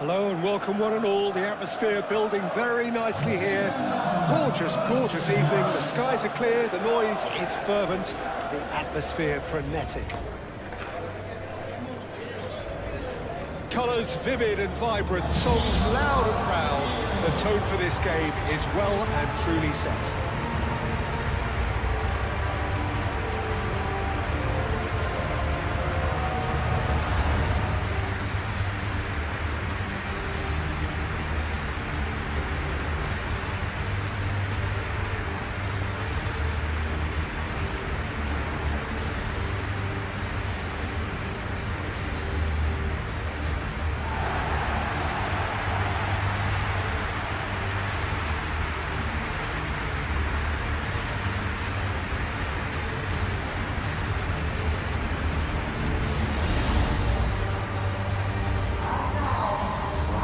Hello and welcome one and all. The atmosphere building very nicely here. Gorgeous, gorgeous evening. The skies are clear, the noise is fervent, the atmosphere frenetic. Colours vivid and vibrant, songs loud and proud. The tone for this game is well and truly set.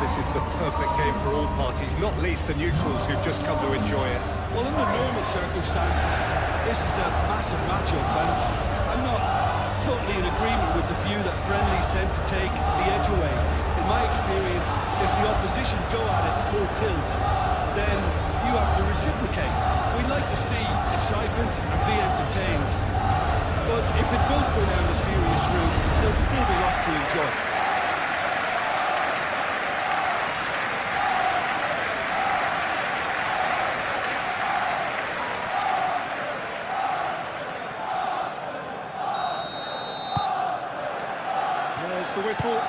This is the perfect game for all parties, not least the neutrals who've just come to enjoy it. Well, under normal circumstances, this is a massive matchup, and I'm not totally in agreement with the view that friendlies tend to take the edge away. In my experience, if the opposition go at it full tilt, then you have to reciprocate. We'd like to see excitement and be entertained, but if it does go down a serious route, there'll still be lots to enjoy. There's the whistle.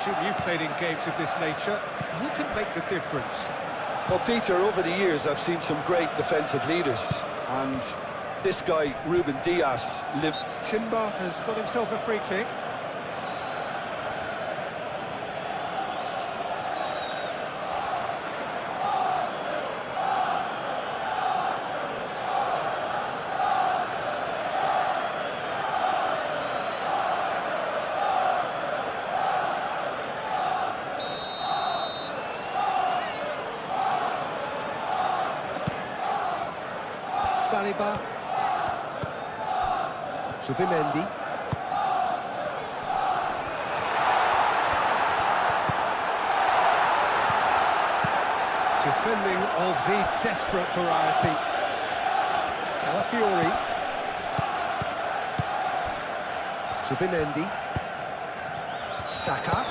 Jim, you've played in games of this nature. Who can make the difference? Well, Peter, over the years I've seen some great defensive leaders, and this guy, Ruben Dias, lives... Timber has got himself a free kick. Saliba, Subimendi, defending of the desperate variety. Calafiori, Subimendi, Saka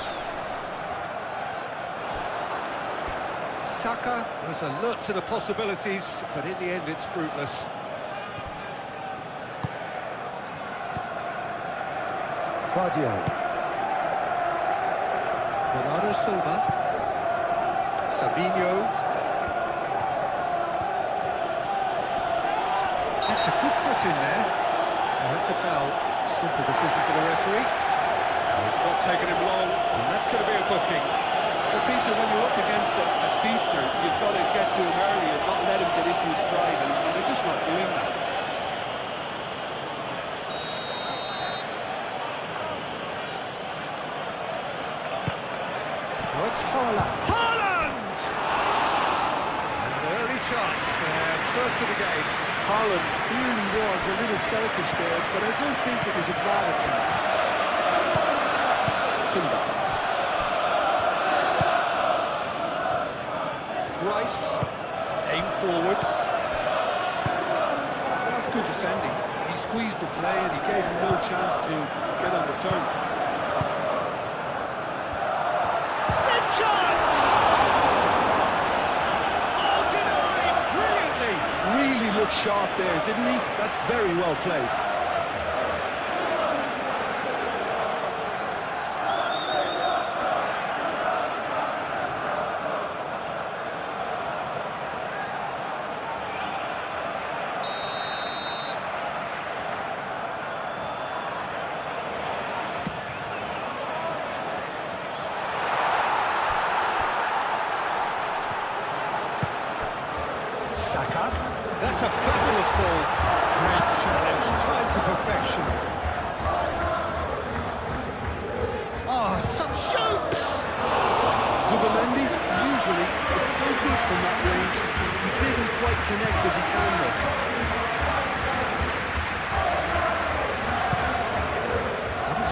was alert to the possibilities, but in the end it's fruitless. Claudio, Bernardo Silva, Savinho. That's a good foot in there. Oh, that's a foul. Simple decision for the referee. Oh, it's not taking him long, and that's going to be a booking. Well, Peter, when you're up against a speedster, you've got to get to him early and not let him get into his stride, and they're just not doing that. Oh, it's Haaland! An early chance there, first of the game. Haaland clearly was a little selfish there, but I don't think it was a bad attempt. Timber. Rice, aim forwards. Well, that's good defending. He squeezed the play and he gave him no chance to get on the turn. Big chance! Oh, denied brilliantly! Really looked sharp there, didn't he? That's very well played. Saka, that's a fabulous ball. Great challenge, time to perfection. Oh, some shoots! Zubimendi usually is so good from that range. He didn't quite connect as he can though.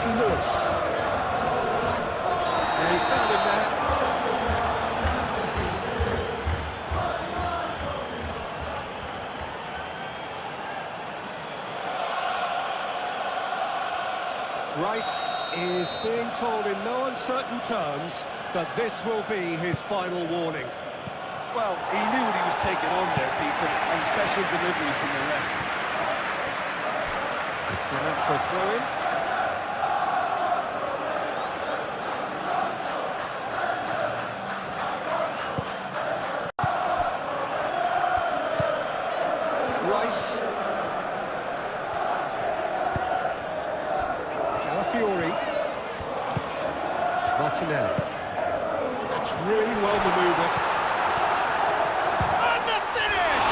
Lewis. found him there. Rice is being told in no uncertain terms that this will be his final warning. Well, he knew what he was taking on there, Peter, and special delivery from the ref. It's gone out for a throw-in. Rice. Calafiori. Martinelli. That's really well manoeuvred. And the finish!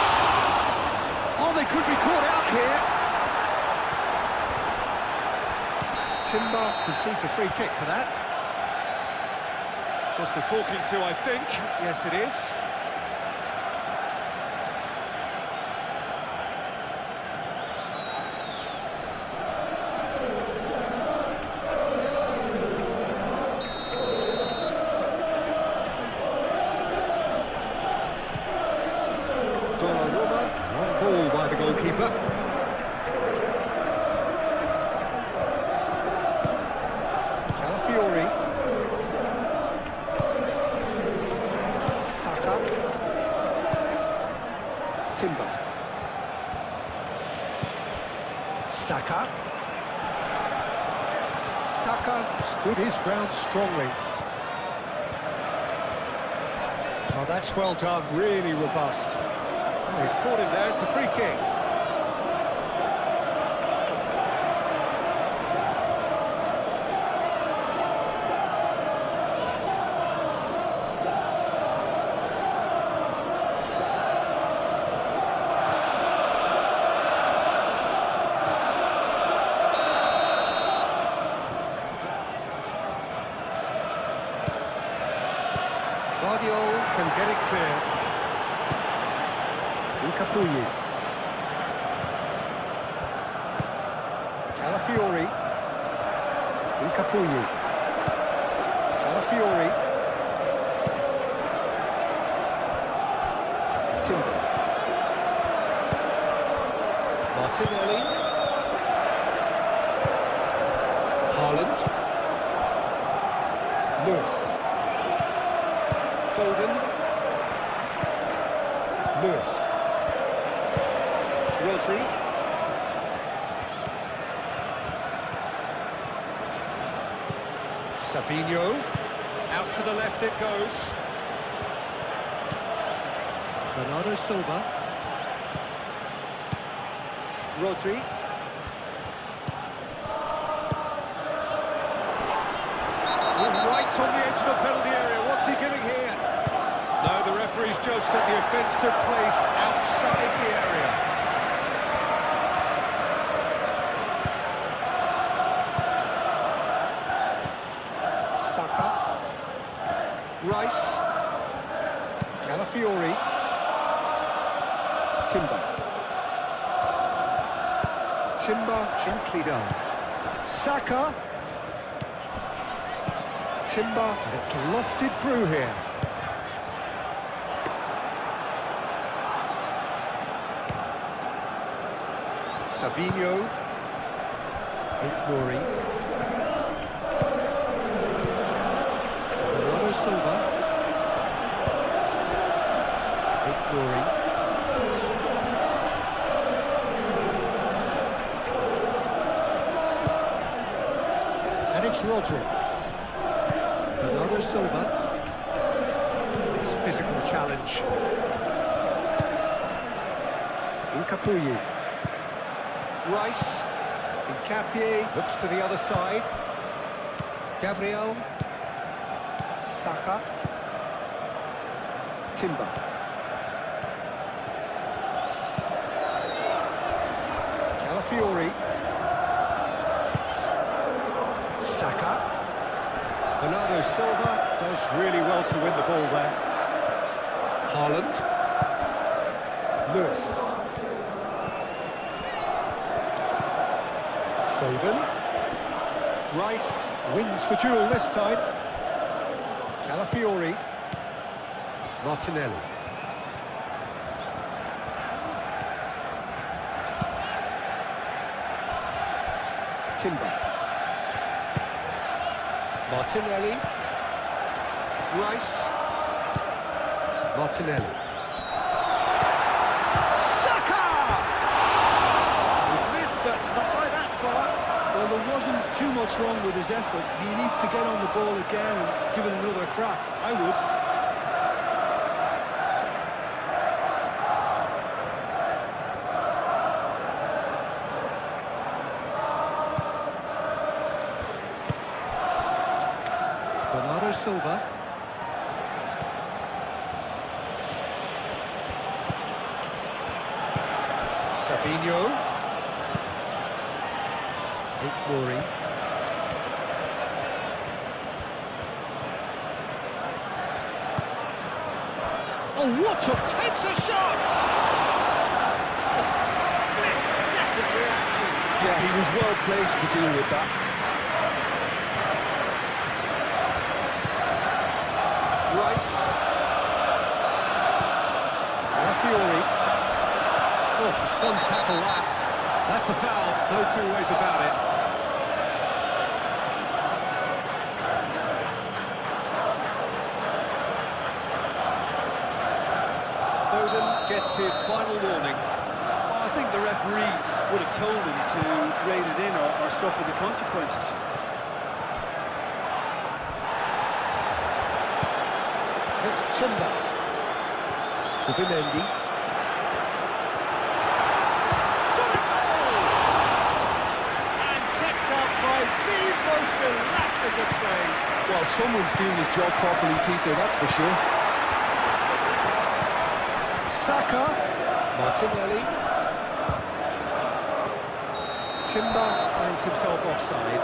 Oh, they could be caught out here. Timber concedes a free kick for that. Just a talking to, I think. Yes, it is. Ball by the goalkeeper. Calafiori. Saka. Timber. Saka. Saka stood his ground strongly. Oh, that's well done, really robust. Oh, he's caught him there, it's a free kick. Guardiola can get it clear. Capulli. Calafiori. Capulli. Calafiori. Timber. Martinelli. Haaland. Lewis. Foden. Lewis. Rodri. Sabinho. Out to the left it goes. Bernardo Silva. Rodri. Right on the edge of the penalty area. What's he giving here? No, the referee's judged that the offence took place outside the area. Saka. Rice. Calafiori. Timber. Timber gently done. Saka. Timber, and it's lofted through here. Savinho. Ignoring. Bernardo Silva. Ignoring. And it's Rodri. Bernardo Silva. Nice physical challenge. Capulli. Rice. Nkapie looks to the other side. Gabriel. Saka. Timber. Calafiori. Saka. Bernardo Silva does really well to win the ball there. Haaland. Lewis. Foden. Rice wins the duel this time. Calafiori. Martinelli. Timber. Martinelli. Rice. Martinelli. Saka! He's missed, but not by that far. Well, there wasn't too much wrong with his effort. He needs to get on the ball again and give it another crack. I would. Silva. Sabinho. Mori. Oh, what a... takes a shot! Split-second reaction. Yeah, he was well placed to deal with that. Rice. Calafiori. Oh, some tackle that. That's a foul, no two ways about it. Foden gets his final warning. Well, I think the referee would have told him to rein it in or suffer the consequences. It's Timber. Subimendi. Solid goal! And kept out by the most elastic of plays. Well, someone's doing his job properly, Peter, that's for sure. Saka. Martinelli. Timber finds himself offside.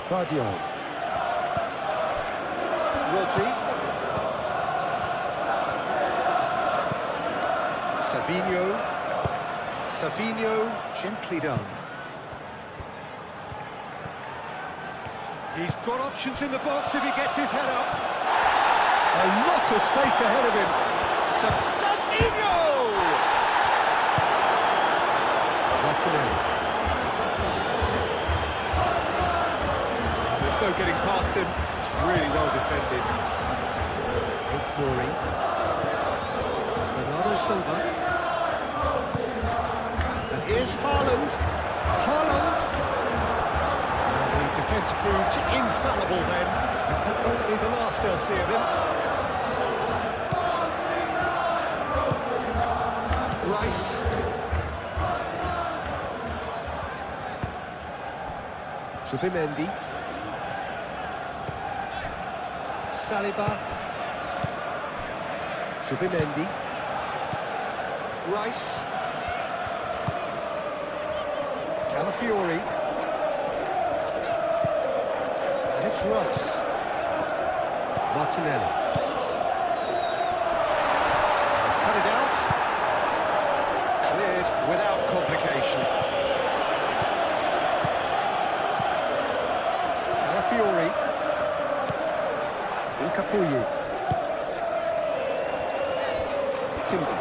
Guardiol. Rodri. Savinho gently done. He's got options in the box if he gets his head up. A lot of space ahead of him. Savinho! Martinelli. No getting past him. It's really well defended. Mori. Bernardo Silva. And here's Haaland. The defence proved infallible then. That won't be the last they'll see of him. Rice. Subimendi. Saliba. Subimendi. Rice. Calafiori. And it's Rice. Martinelli. He's cut it out. Cleared without complication. Calafiori. Capuyi. Timber.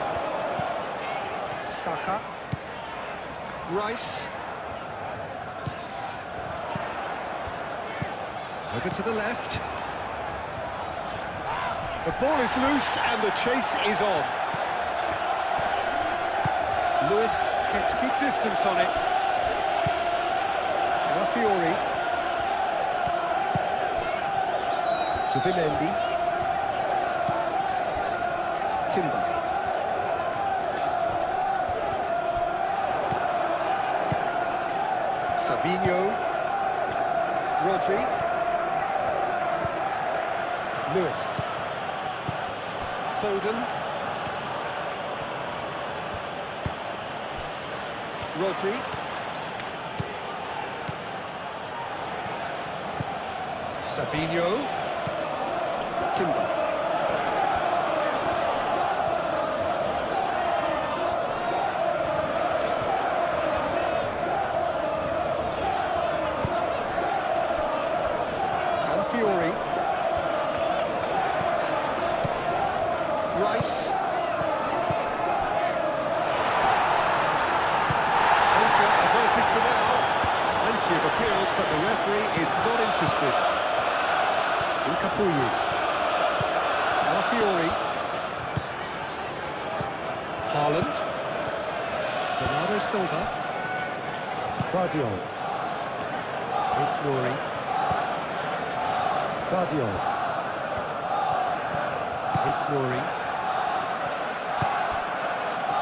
Saka. Rice. Over to the left. The ball is loose and the chase is on. Lewis gets good distance on it. Calafiori. Subimendi. Timber. Savinho. Rodri. Lewis. Foden. Rodri. Savinho. Timber. Fiori. Rice. Danger averted for now. Plenty of appeals, but the referee is not interested. Incapuyu. Fiori. Haaland. Bernardo Silva. Guardiola. Nuri. Guardiola. Nuri.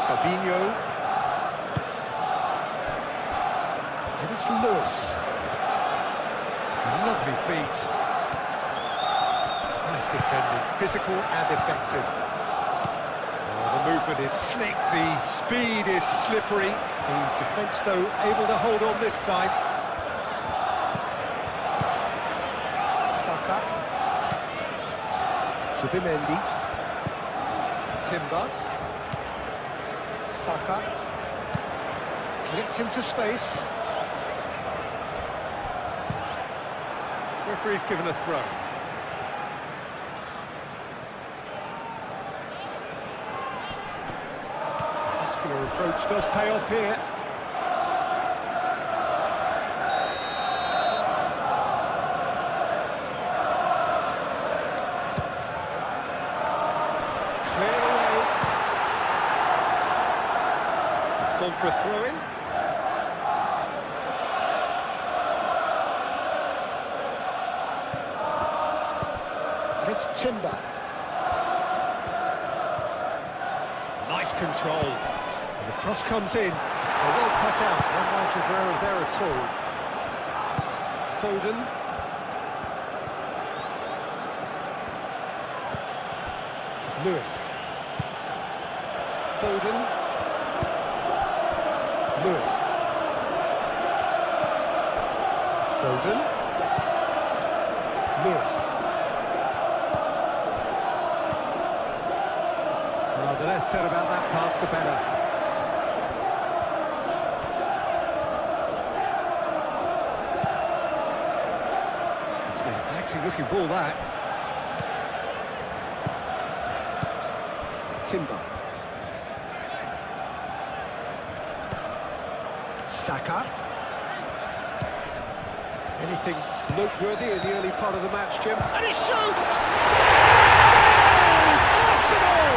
Savinho. And it's Lewis. Lovely feet. Nice defending, physical and effective. Oh, the movement is slick, the speed is slippery. The defence, though, able to hold on this time. Saka. Zubimendi. Timber. Saka. Clipped into space. Referee's given a throw. Muscular approach does pay off here. Cleared away. It's gone for a throw-in. And it's Timber. Nice control. And the cross comes in. Well cut out. No margin for error there at all. Foden. Lewis. Foden. Lewis. Foden. Lewis. Well, the less said about that pass, the better. It's an effective looking ball, that. Timber. Saka. Anything noteworthy in the early part of the match, Jim? And he shoots! Arsenal!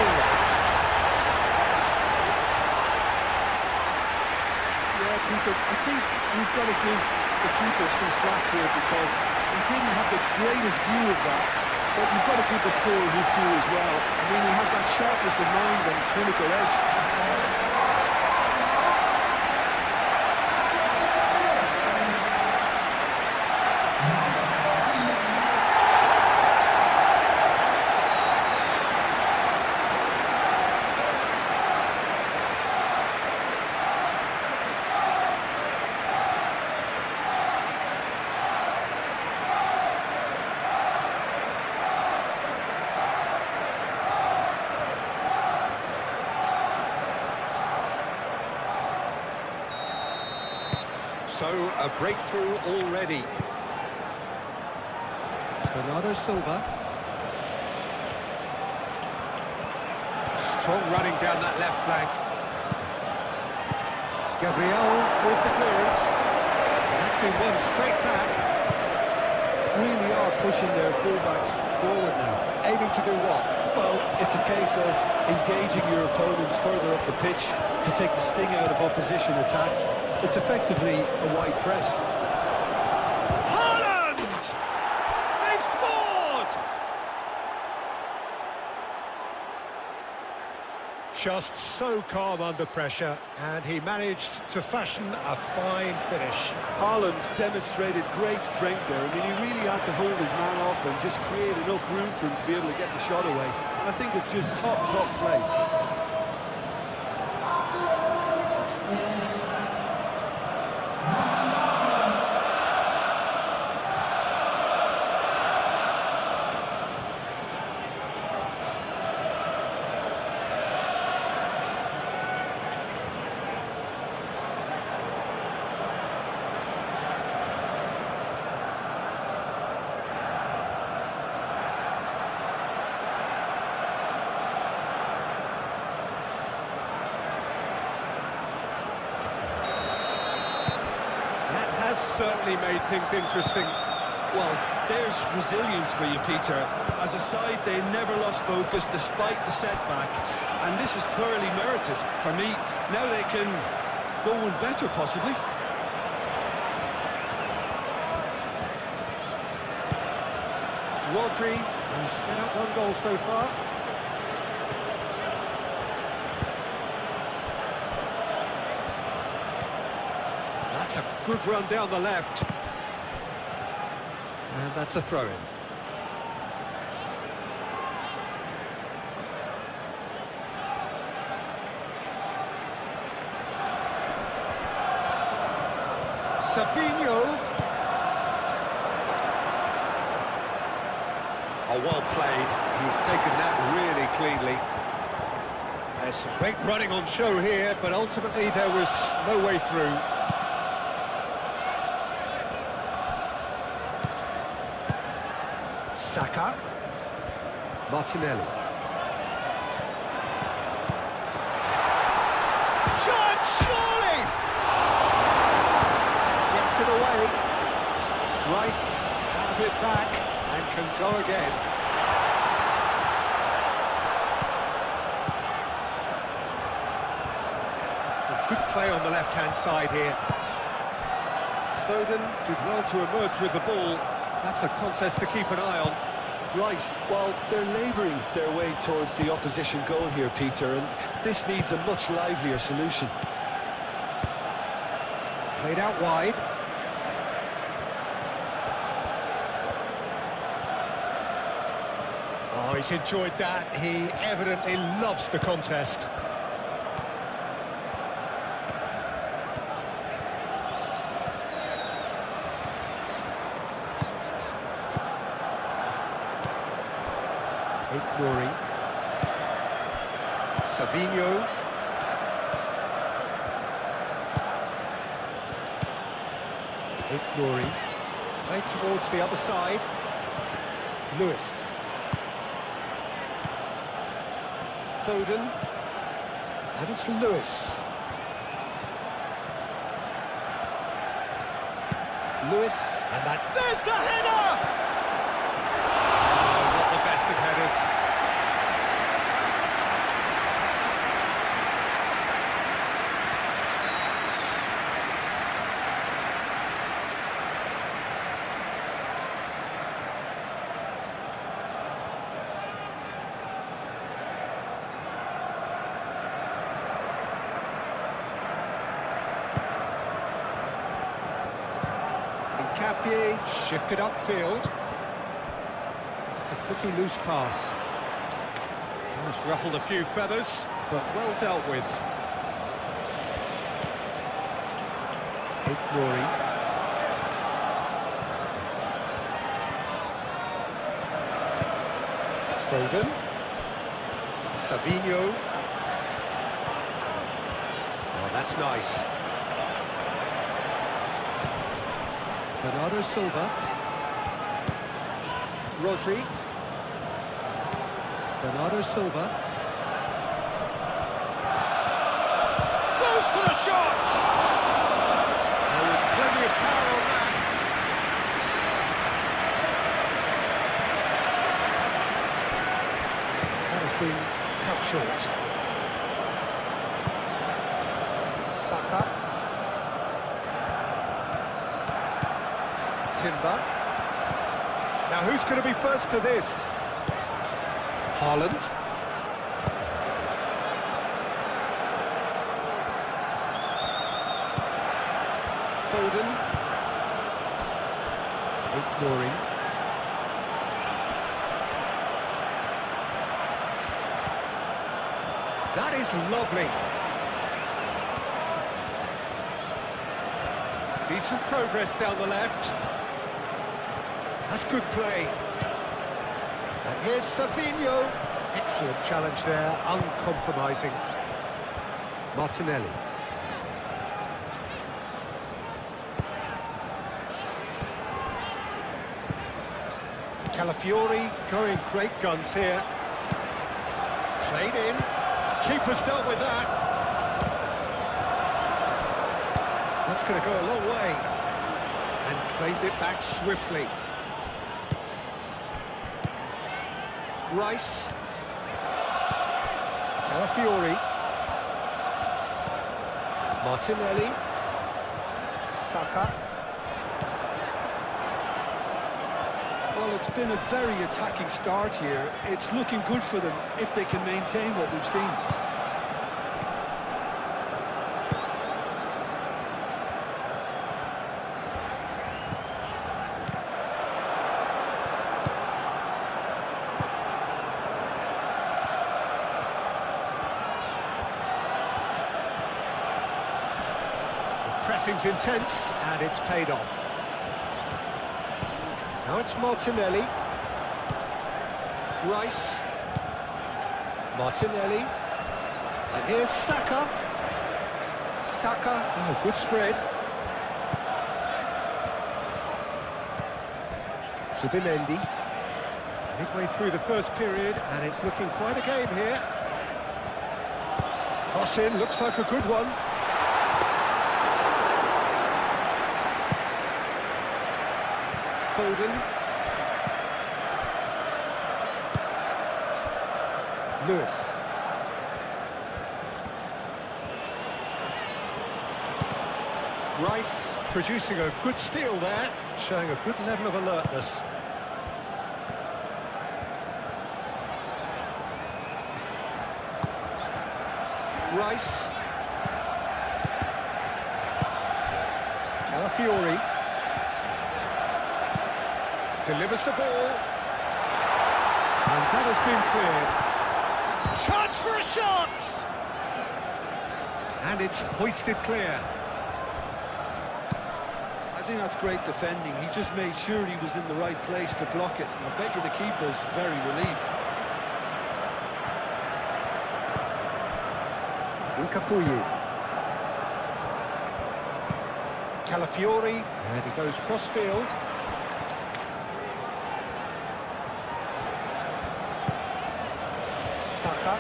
Yeah, Peter, I think we've got to give the keeper some slack here because he didn't have the greatest view of that, but you've got to give the scorer his due as well. I mean, he had that sharpness of mind and clinical edge. So, a breakthrough already. Bernardo Silva. Strong running down that left flank. Gabriel with the clearance. That's been won straight back. Really are pushing their fullbacks forward now. Aiming to do what? Well, it's a case of engaging your opponents further up the pitch to take the sting out of opposition attacks. It's effectively a wide press. Haaland! They've scored! Just so calm under pressure, and he managed to fashion a fine finish. Haaland demonstrated great strength there. I mean, he really had to hold his man off and just create enough room for him to be able to get the shot away. And I think it's just top play. certainly made things interesting. Well, there's resilience for you, Peter. As a side, they never lost focus despite the setback, and this is thoroughly merited. For me, now they can go one better, possibly. Rodri, who's set up one goal so far. That's a good run down the left. And that's a throw-in. Savinho. Oh, well played. He's taken that really cleanly. There's some great running on show here, but ultimately there was no way through. Saka. Martinelli. Shot, surely! Gets it away. Rice have it back and can go again. Good play on the left-hand side here. Foden did well to emerge with the ball. That's a contest to keep an eye on. Rice, well, they're labouring their way towards the opposition goal here, Peter, and this needs a much livelier solution. Played out wide. Oh, he's enjoyed that. He evidently loves the contest. Nori. Savinho. Nori. Played towards the other side. Lewis. Foden. And it's Lewis. Lewis. And there's the header! Oh, not the best of headers. Capie shifted upfield. It's a pretty loose pass. Almost ruffled a few feathers, but well dealt with. Nori. Foden. Savinho. Oh, that's nice. Bernardo Silva. Rodri. Bernardo Silva. Goes for the shot! There was plenty of power on that. That has been cut short. Saka. Timber. Now who's going to be first to this? Haaland. Foden. Ignoring. That is lovely. Decent progress down the left. That's good play. And here's Savinho. Excellent challenge there, uncompromising. Martinelli. Calafiori going great guns here. Played in. Keeper's dealt with that. That's going to go a long way. Claimed it back swiftly. Rice. Calafiori. Martinelli. Saka. Well, it's been a very attacking start here. It's looking good for them if they can maintain what we've seen. Pressing's intense, and it's paid off. Now it's Martinelli. Rice. Martinelli. And here's Saka. Saka. Oh, good spread. Subimendi. Midway through the first period, and it's looking quite a game here. Cross in, looks like a good one. Foden. Lewis. Rice producing a good steal there, showing a good level of alertness. Rice. Calafiori. Delivers the ball. And that has been cleared. Chance for a shot! And it's hoisted clear. I think that's great defending. He just made sure he was in the right place to block it. I bet you the keeper's very relieved. Incapuyi. Calafiori. And he goes cross-field. Saka.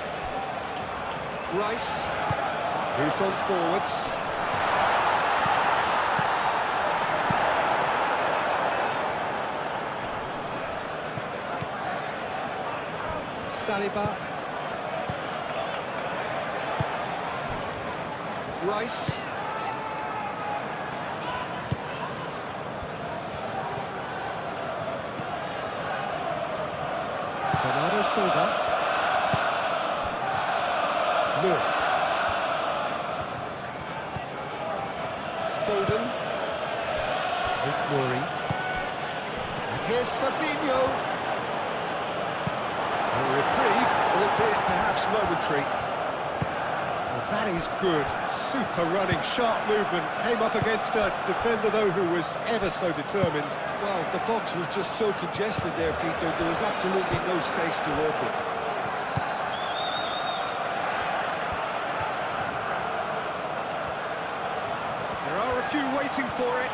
Rice. Moved on forwards. Saliba. Rice. Bernardo Silva. Lewis. Foden. Murray. And here's Savinho. A reprieve, albeit perhaps momentary. Well, that is good. Super running, sharp movement. Came up against a defender, though, who was ever so determined. Well, the box was just so congested there, Peter. There was absolutely no space to work with. Few waiting for it.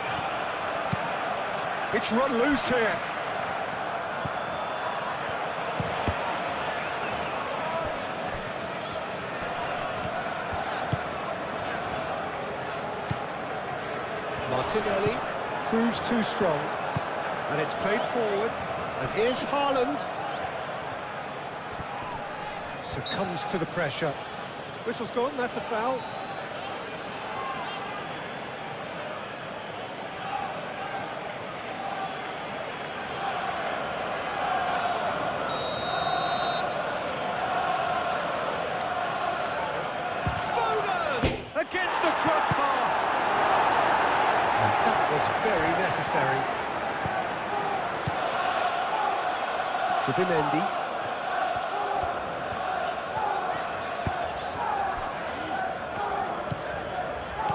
It's run loose here. Martinelli proves too strong, and it's played forward. And here's Haaland. Succumbs to the pressure. Whistle's gone, that's a foul. Against the crossbar. And that was very necessary. Subimendi.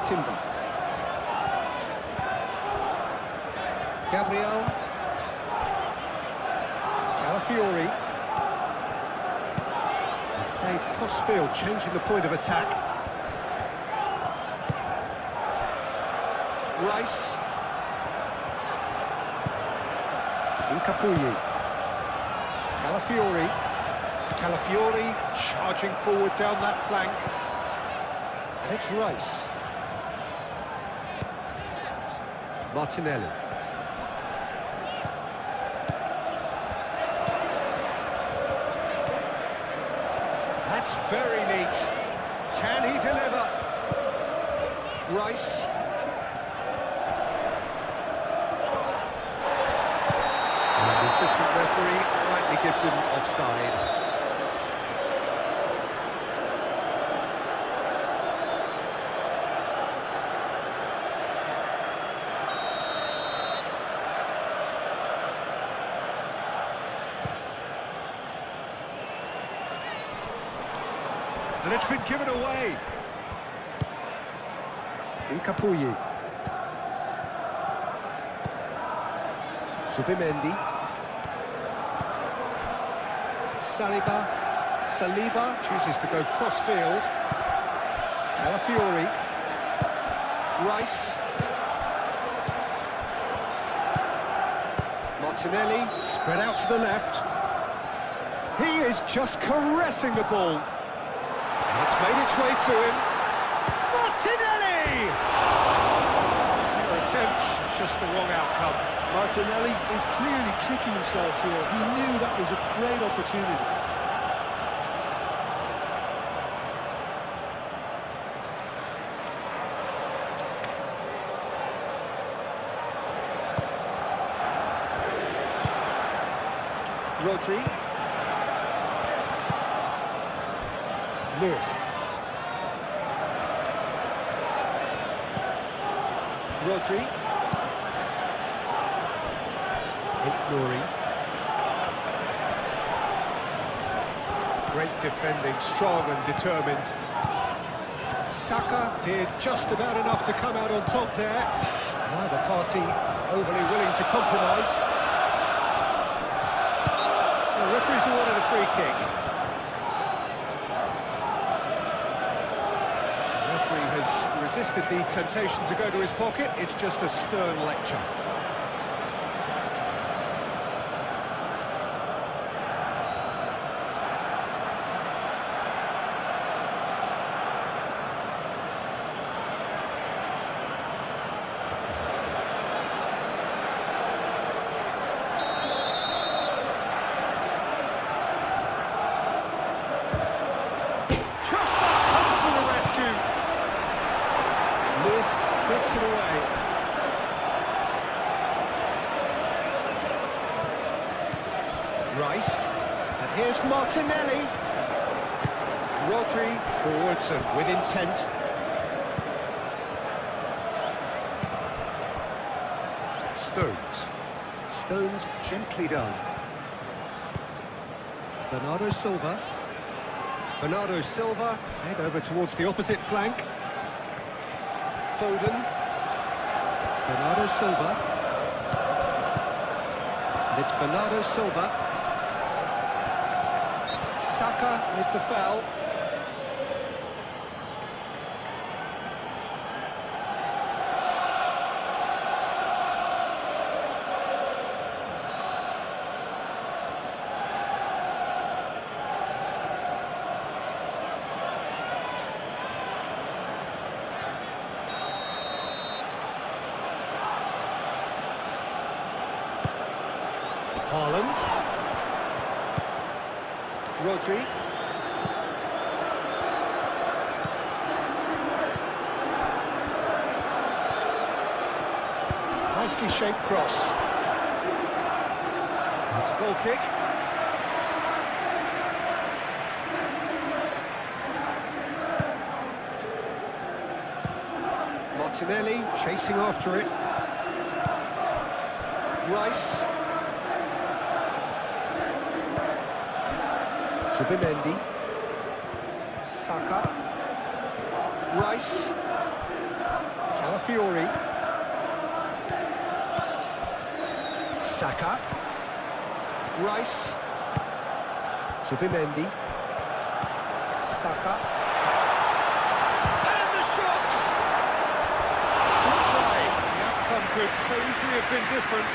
Timber. Gabriel. Calafiori. Played cross-field, changing the point of attack. Rice. Incapuyi. Calafiori. Calafiori charging forward down that flank. And it's Rice. Martinelli. very neat. Can he deliver? Rice. And the assistant referee rightly gives him offside. And it's been given away. Incapuyi. Subimendi. Saliba chooses to go cross-field. Calafiori. Rice. Martinelli, spread out to the left. He is just caressing the ball. And it's made its way to him. Martinelli! Few attempts, just the wrong outcome. Martinelli is clearly kicking himself here. He knew that was a great opportunity. Rodri. Lewis. Rodri. Nuri. Great defending, strong and determined. Saka did just about enough to come out on top there. Neither party overly willing to compromise. The referee's awarded a free kick. The referee has resisted the temptation to go to his pocket. It's just a stern lecture. Gets it away. Rice, and here's Martinelli. Rodri forwards and with intent. Stones gently done. Bernardo Silva. Head over towards the opposite flank. Foden. Bernardo Silva. And it's Bernardo Silva. Saka with the foul. Haaland. Rodri. Nicely shaped cross. It's a goal kick. Martinelli chasing after it. Rice. Subimendi. Saka. Rice. Calafiori. Saka. Rice. Subimendi. Saka. And the shot! Good try. The outcome could so easily have been different.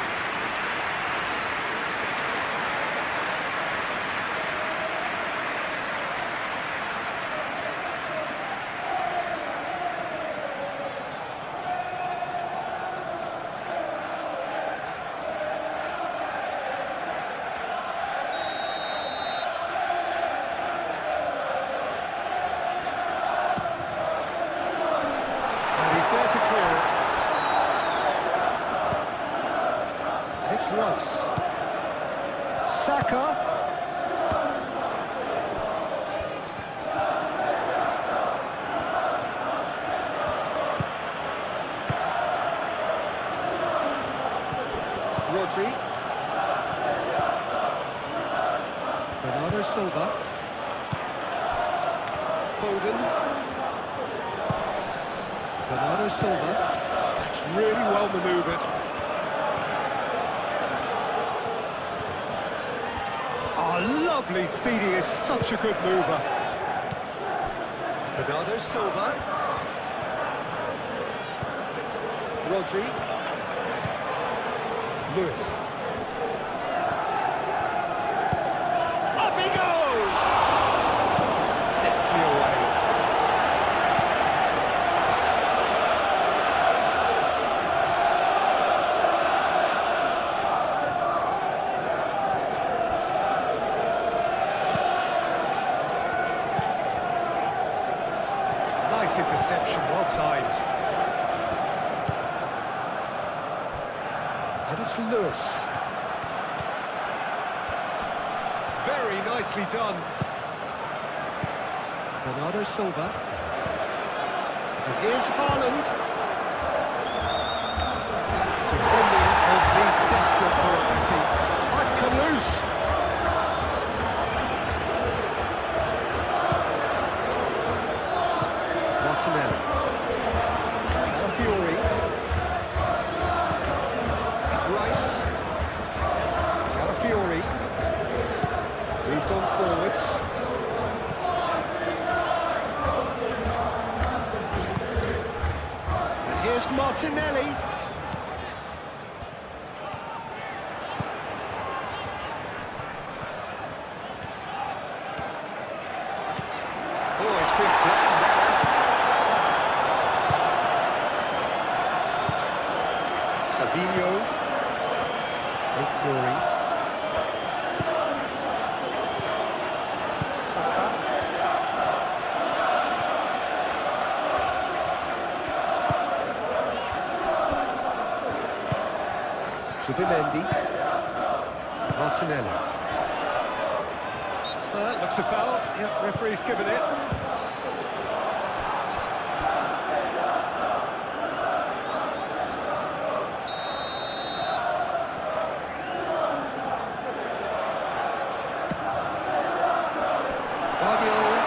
Saka. Rodri. Bernardo Silva. Foden. Bernardo Silva. That's really well manoeuvred. Oh, lovely feet. He is such a good mover. Bernardo Silva. Rodri. Lewis. Up he goes! Deftly away. Nice interception, well timed. And it's Lewis. Very nicely done. Bernardo Silva. And here's Haaland. Defending of the desperate variety. Oh, it's come loose. Martinelli. Calafiori. Rice. Calafiori. Moved on forwards. And here's Martinelli. Oh, it's been flattened. Savinho. Glory. Saka. Subimendi. Martinelli. That looks a foul. Yep, referee's given it.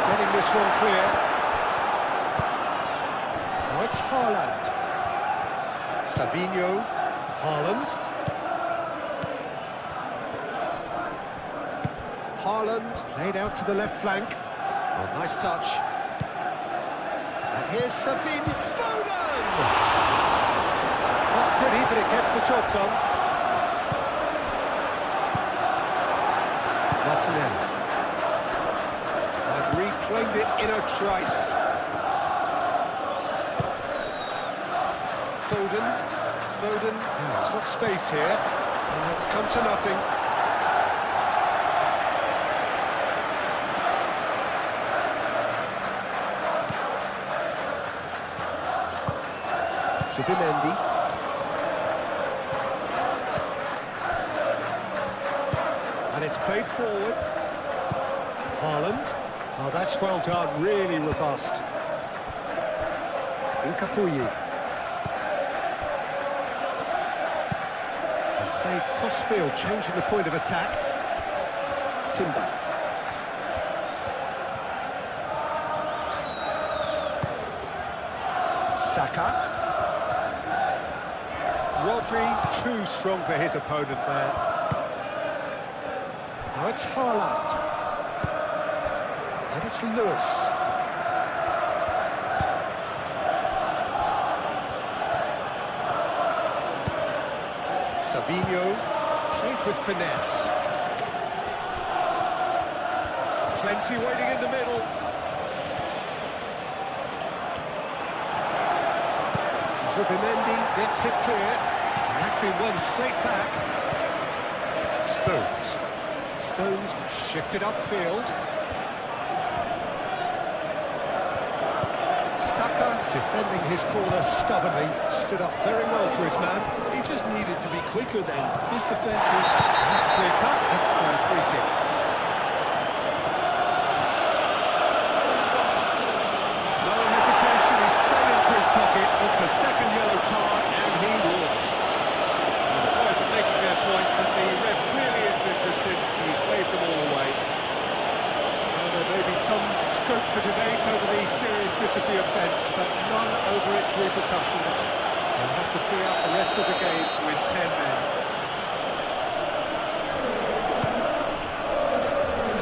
Getting this one clear. Now it's Haaland. Savinho. Haaland. Haaland laid out to the left flank. Oh, nice touch. And here's Savinho. Foden! Not pretty, but it gets the job done. Martinelli. Reclaimed it in a trice. Foden. Oh, he's got space here. And it's come to nothing. Subimendi. And it's played forward. Haaland. Oh, that's well done, really robust. Incapuyi. Played cross-field, changing the point of attack. Timber. Saka. Rodri, too strong for his opponent there. Now it's Haaland. And it's Lewis. Savinho, played with finesse. Plenty waiting in the middle. Zubimendi gets it clear. And that's been won straight back. Stones shifted upfield. Saka Defending his corner stubbornly, stood up very well to his man. He just needed to be quicker then. His defence was... That's clear cut, it's a free kick. No hesitation, he's straight into his pocket. It's a second yellow card, and he walks. The players are making their point, but the ref clearly isn't interested. He's waved them all away. There may be some scope for debate over the seriousness of the offence, but none over its repercussions. We'll have to see out the rest of the game with 10 men.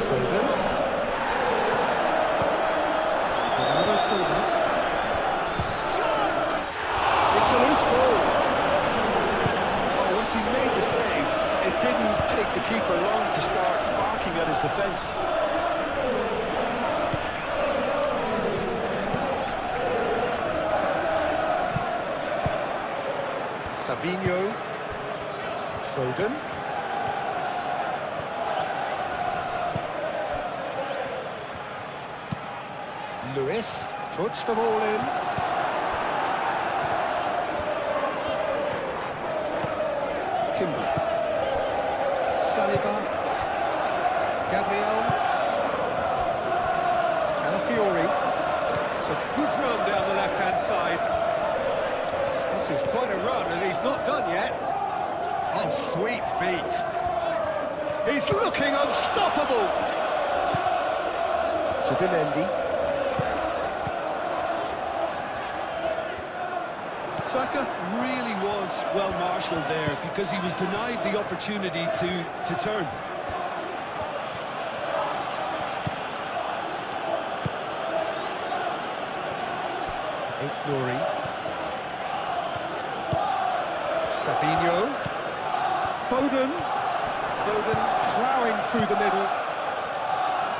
Foden. Bernardo Silva. Chance! It's a loose ball. Oh, once he made the save, it didn't take the keeper long to start barking at his defence. Savinho, Foden, Lewis puts them all in. Timber, Saliba, Gabriel, Calafiori. It's a good run down the left-hand side. This is quite a run, and he's not done yet. Oh, sweet feet. He's looking unstoppable. Zubimendi. Saka really was well marshalled there because he was denied the opportunity to turn. Nuri. Savinho. Foden. Foden ploughing through the middle.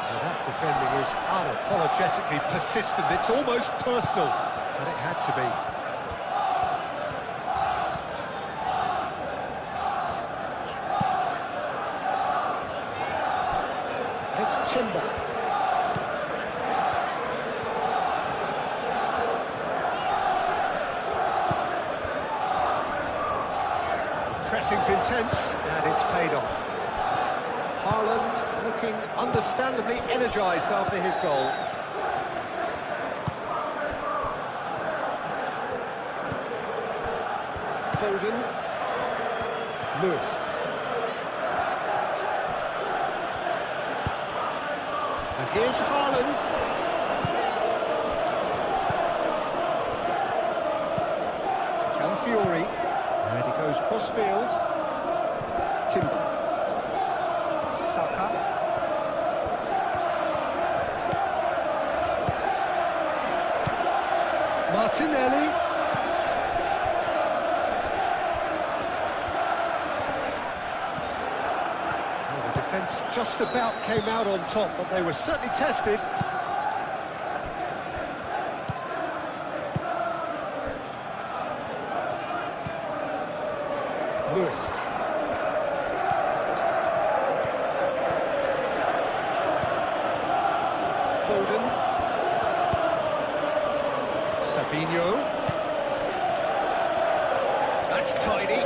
Well, that defending is unapologetically persistent. It's almost personal, but it had to be. It's Timber. Pressing's intense, and it's paid off. Haaland looking understandably energised after his goal. Foden. Lewis. And here's Haaland. Calafiori. And he goes cross-field. Timber. Saka. Martinelli. Well, the defence just about came out on top, but they were certainly tested. Lewis. Foden. Savinho. That's tidy.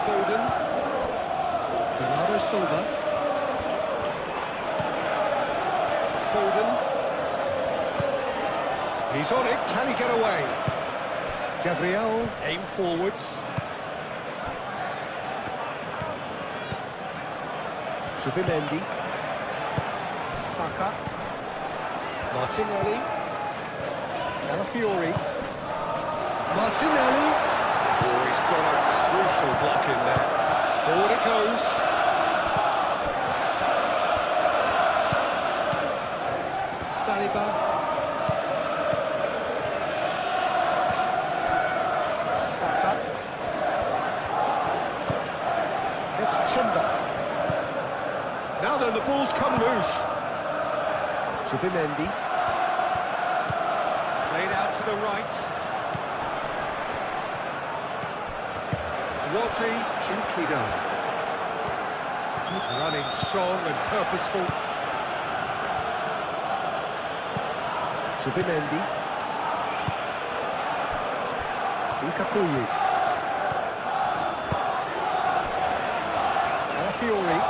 Foden. Bernardo Silva. Foden. He's on it. Can he get away? Gabriel aim forwards. Zubimendi. Saka. Martinelli. Calafiori. Martinelli. Oh, he's got a crucial block in there. Forward it goes. Saliba. Saka. It's Timber. Now then, the ball's come loose. Zubimendi. Played out to the right. Rodri, gently done. Good running, strong and purposeful. Zubimendi. Incapuyi. Calafiori.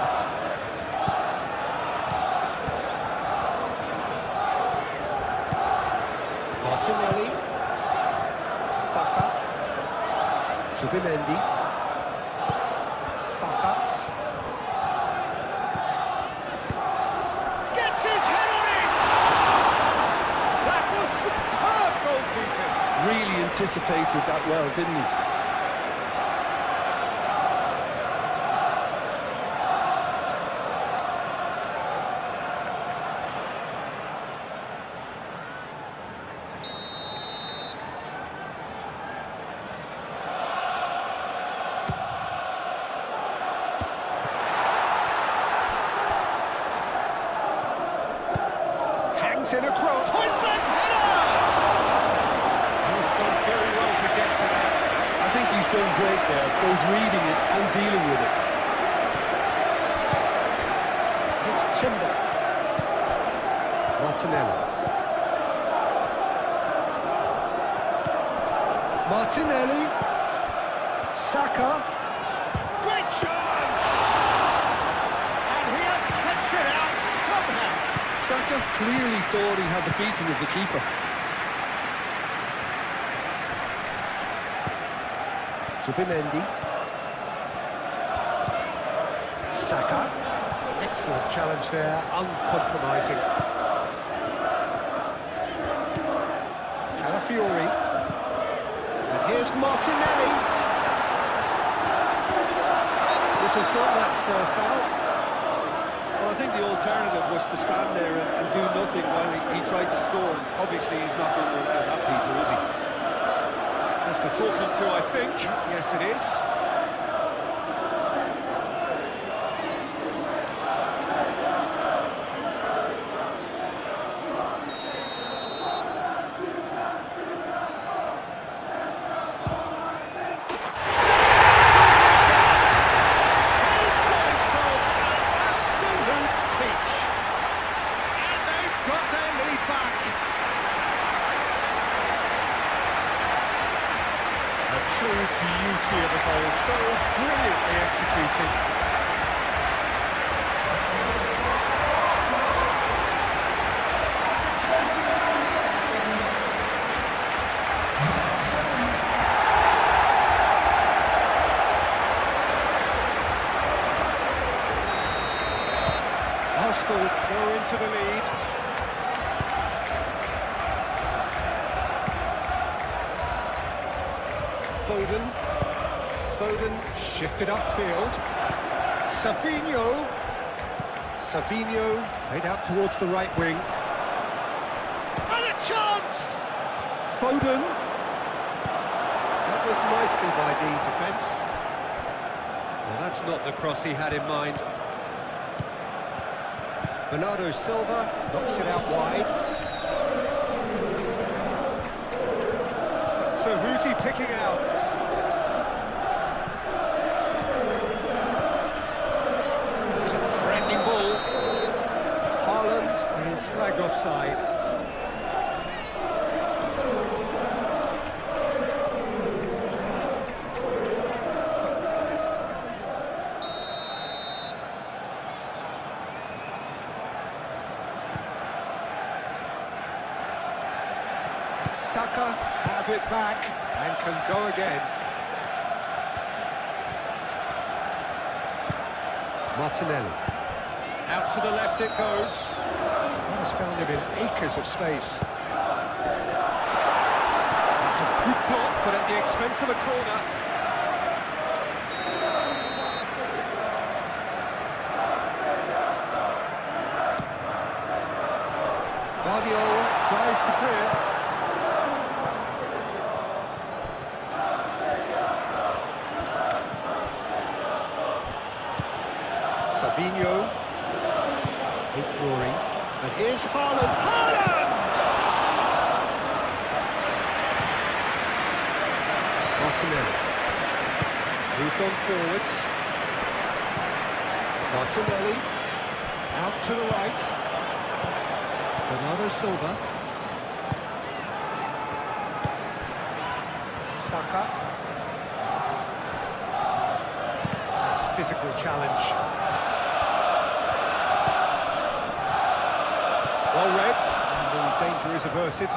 Martinelli. Saka. Subimendi. Saka. Gets his head on it! That was superb goalkeeping. Really anticipated that well, didn't he? In a cross, point blank header! He's done very well to get to that. I think he's done great there, both reading it and dealing with it. It's Timber. Martinelli. Martinelli. Saka. Great chance! And he has kept it out somehow. Saka clearly thought he had the beating of the keeper. Subimendi. Saka. Excellent challenge there, uncompromising. Calafiori. And here's Martinelli. This has got that foul. Well, I think the alternative was to stand there and do nothing while he tried to score. Obviously, he's not going to allow that, Peter, is he? Just a talking to, I think. Yes, it is. Beauty of the goal, so brilliantly executed. Arsenal go into the lead. Foden shifted upfield. Savinho played out towards the right wing. And a chance! Foden. Dealt with nicely by the defence. Well, that's not the cross he had in mind. Bernardo Silva knocks it out wide. So who's he picking out? It's a threatening ball. Haaland is flagged offside. Saka have it back and can go again. Martinelli. Out to the left it goes. That has found him in acres of space. That's a good block, but at the expense of a corner. Guardiola tries to clear. Savinho, ignoring, and here's Haaland. Haaland! Martinelli moved on forwards. Martinelli out to the right. Bernardo Silva. Saka. Nice physical challenge. Well read, and the danger is averted.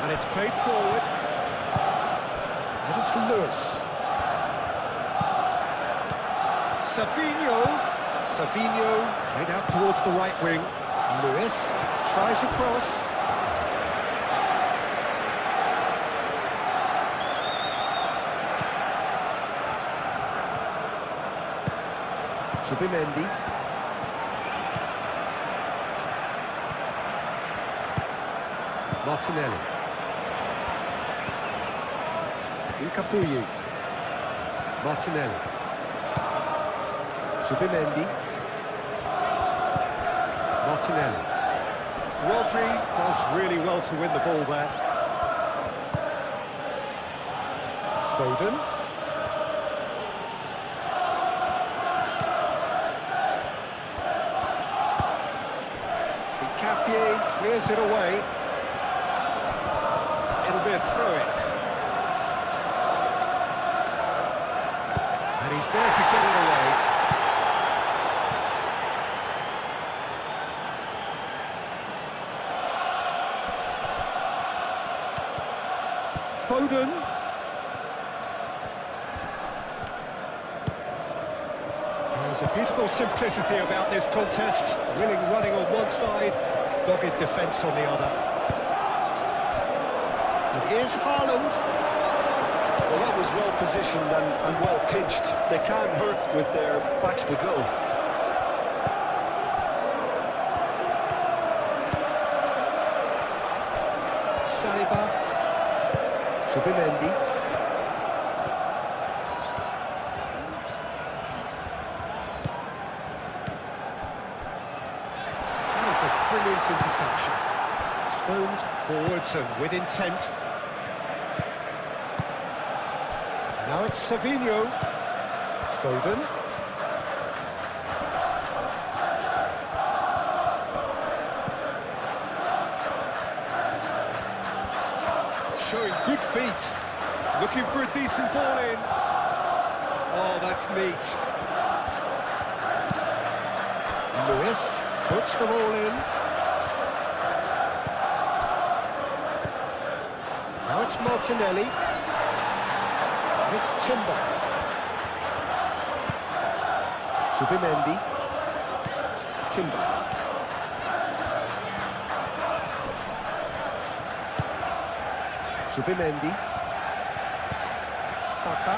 And it's played forward. And it's Lewis. Savinho played out towards the right wing. Lewis tries across. Subimendi. Martinelli. Incapuyi. Martinelli. Subimendi. Martinelli. Rodri does really well to win the ball there. Foden. Clears it away. It'll be a throw-in. And he's there to get it away. Foden. There's a beautiful simplicity about this contest. Willing running on one side, dogged defence on the other. And here's Haaland. Well, that was well positioned and well pitched. They can't hurt with their backs to go. Saliba. Subimendi. Brilliant interception. Stones forwards and with intent. Now it's Savinho. Foden. Showing good feet. Looking for a decent ball in. Oh, that's neat. Lewis puts the ball in. Now it's Martinelli. And it's Timber. Subimendi. Timber. Subimendi. Saka.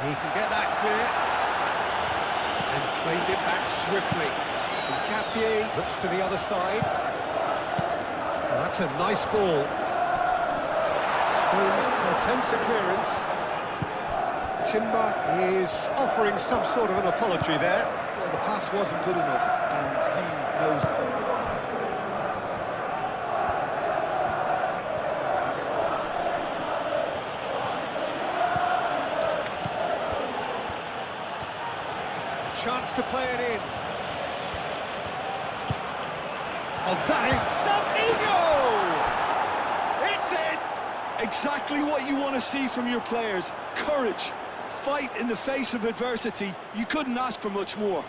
He can get that clear. And claimed it back swiftly. Capie looks to the other side. Oh, that's a nice ball. Stones attempts a clearance. Timber is offering some sort of an apology there. Well, the pass wasn't good enough, and he knows it. Chance to play it in. Oh, that is Savinho! It's in! Exactly what you want to see from your players. Courage, fight in the face of adversity. You couldn't ask for much more.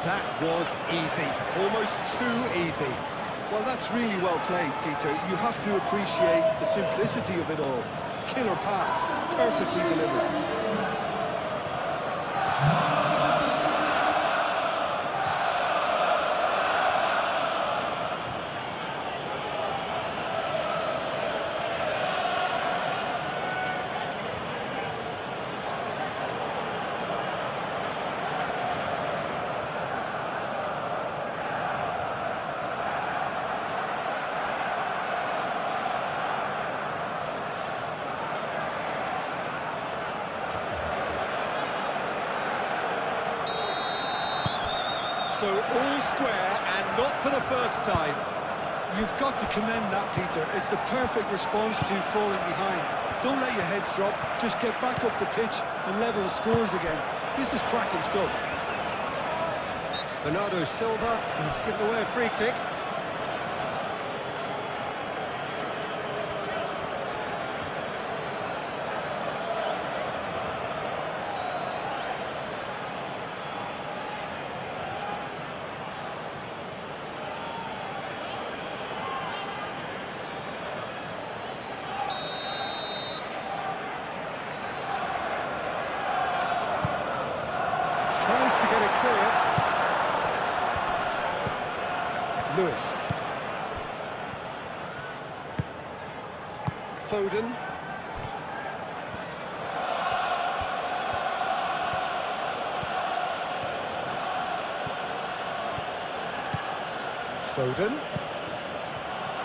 That was easy, almost too easy. Well, that's really well played, Peter. You have to appreciate the simplicity of it all. Killer pass, perfectly delivered. So all square, and not for the first time. You've got to commend that, Peter. It's the perfect response to falling behind. Don't let your heads drop, just get back up the pitch and level the scores again. This is cracking stuff. Bernardo Silva has given away a free kick. Tries to get it clear. Lewis. Foden. Foden.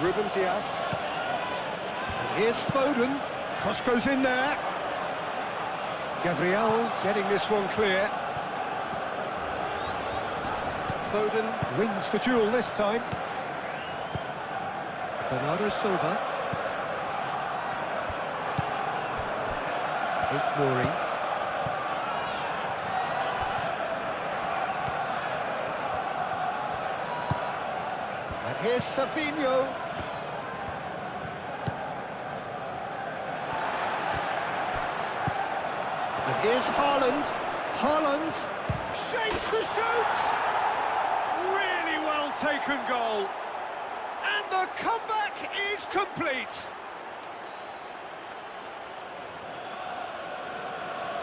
Ruben Dias. And here's Foden. Cross goes in there. Gabriel getting this one clear. Foden wins the duel this time. Bernardo Silva. Mori. And here's Savinho. And here's Haaland. Haaland shapes to shoot. Really well taken goal. And the comeback is complete.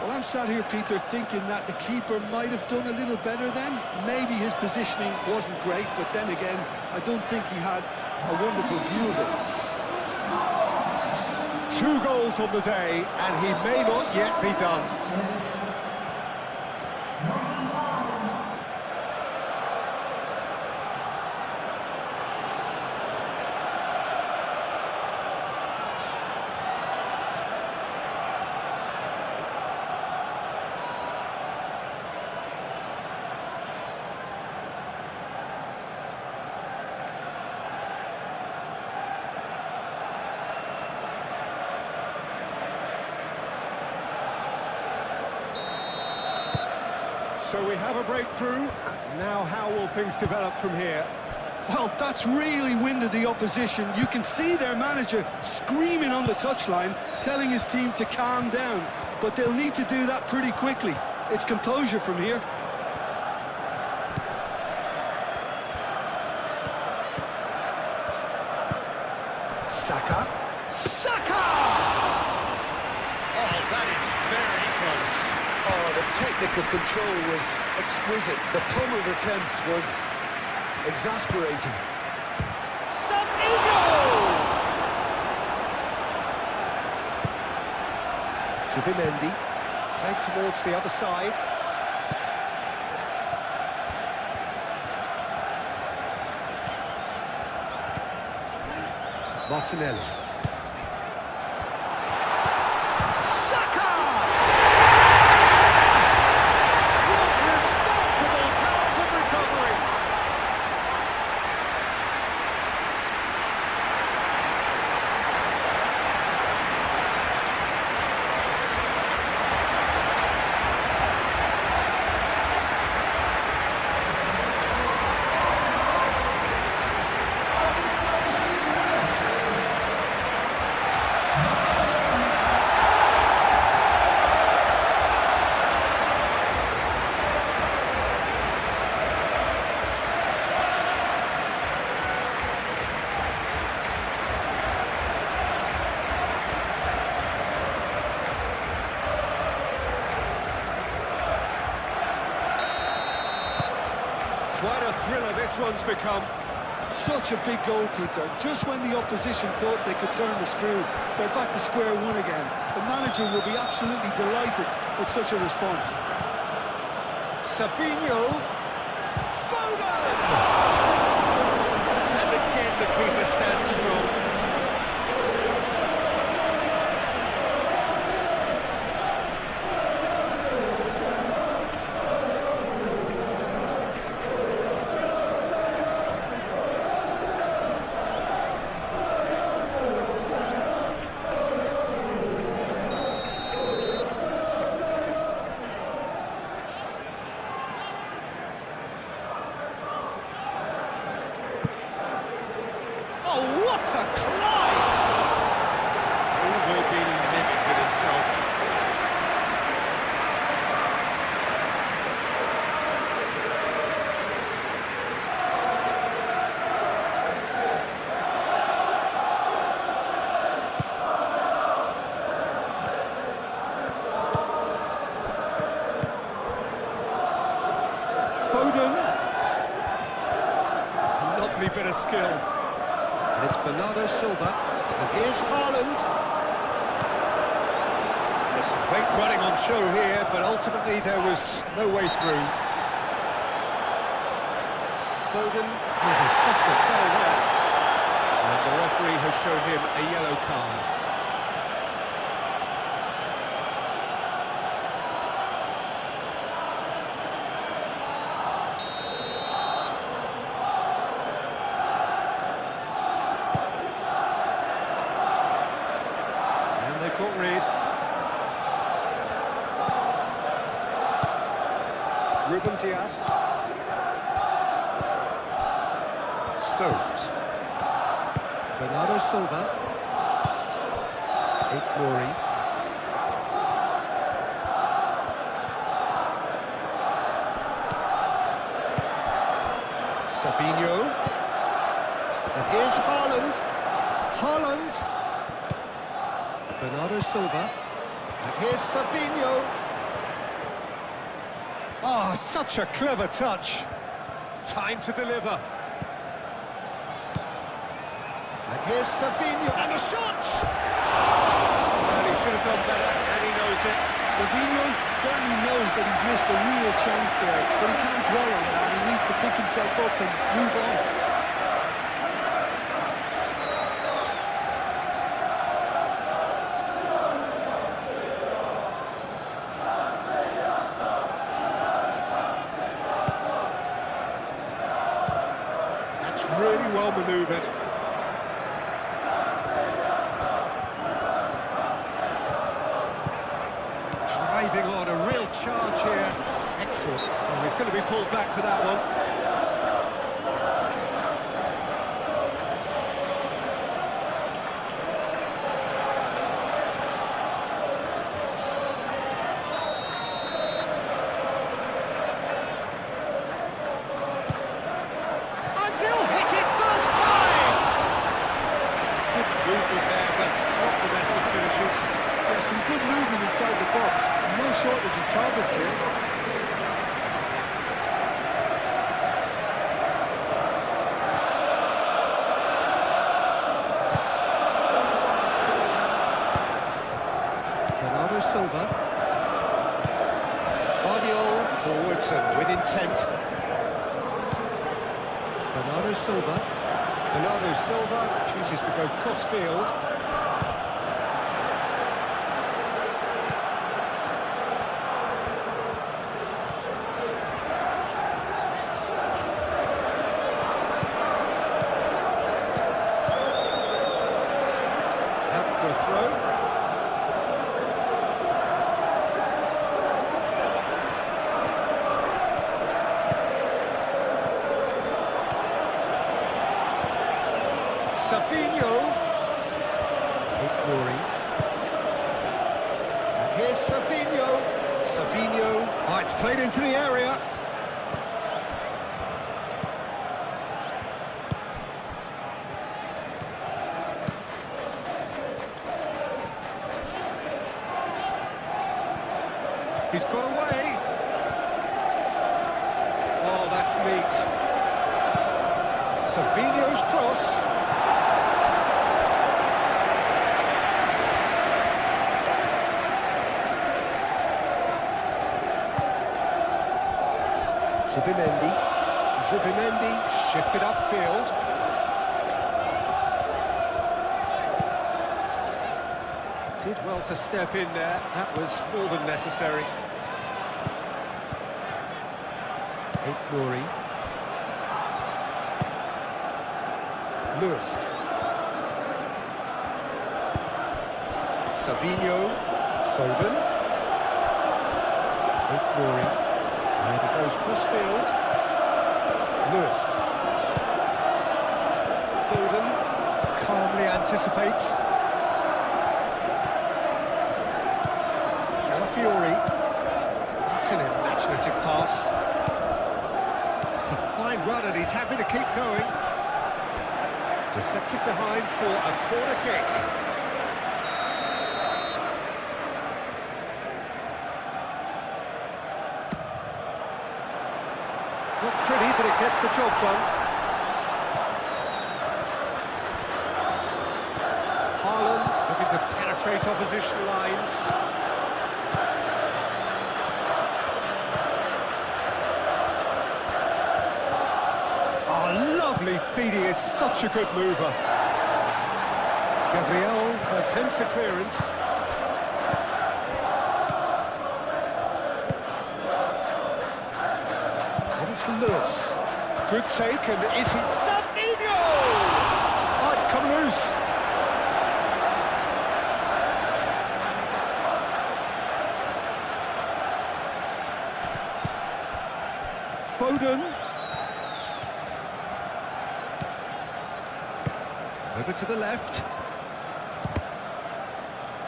Well, I'm sat here, Peter, thinking that the keeper might have done a little better then. Maybe his positioning wasn't great, but then again, I don't think he had a wonderful view of it. 2 goals on the day, and he may not yet be done. So we have a breakthrough. Now how will things develop from here? Well, that's really winded the opposition. You can see their manager screaming on the touchline, telling his team to calm down. But they'll need to do that pretty quickly. It's composure from here. Saka. Saka! Oh, that is very close. Oh, the technical control was exquisite. The pummeled attempt was exasperating. Savinho! Zubimendi, played towards the other side. Martinelli. Saka! What remarkable powers of recovery! Quite a thriller this one's become. Such a big goal, Peter. Just when the opposition thought they could turn the screw, they're back to square one again. The manager will be absolutely delighted with such a response. Savinho. Foden! And again the keeper stands strong. And here's Haaland. There's some great running on show here, but ultimately there was no way through. Foden with a definite foul there. And the referee has shown him a yellow card. And they've got rid. Ruben Dias. Stones. Bernardo Silva. Ignori. Sabinho. And here's Haaland. Haaland. Bernardo Silva. And here's Sabinho. Oh, such a clever touch. Time to deliver. And here's Savinho, and the shot! Well, he should have done better, and he knows it. Savinho certainly knows that he's missed a real chance there, but he can't dwell on that. He needs to pick himself up and move on. That's really well manoeuvred. Driving on, a real charge here. Excellent. Oh, he's going to be pulled back for that one. Until hit it first time! Good movement there, but not the best of finishes. Yeah, some good movement inside the box. No shortage of targets here. Bernardo Silva. Guardiola forwards and with intent. Bernardo Silva. Bernardo Silva chooses to go cross-field. Out for a throw. Savinho. Ignori. And here's Savinho. Savinho. Oh, it's played into the area. He's got away. Oh, that's neat. Savinho's cross. Zubimendi shifted upfield. Did well to step in there. That was more than necessary. Ignori. Lewis. Savinho. Foden. Ignori. And it goes cross-field. Lewis. Foden calmly anticipates. Calafiori. That's an imaginative pass. It's a fine run and he's happy to keep going. Deflected behind for a corner kick. Not pretty, but it gets the job done. penetrate opposition lines. Oh, lovely feed, he is such a good mover. Gabriel attempts a clearance. And it's Lewis. Good take, and is it Savinho? Oh, it's come loose. Foden. Over to the left.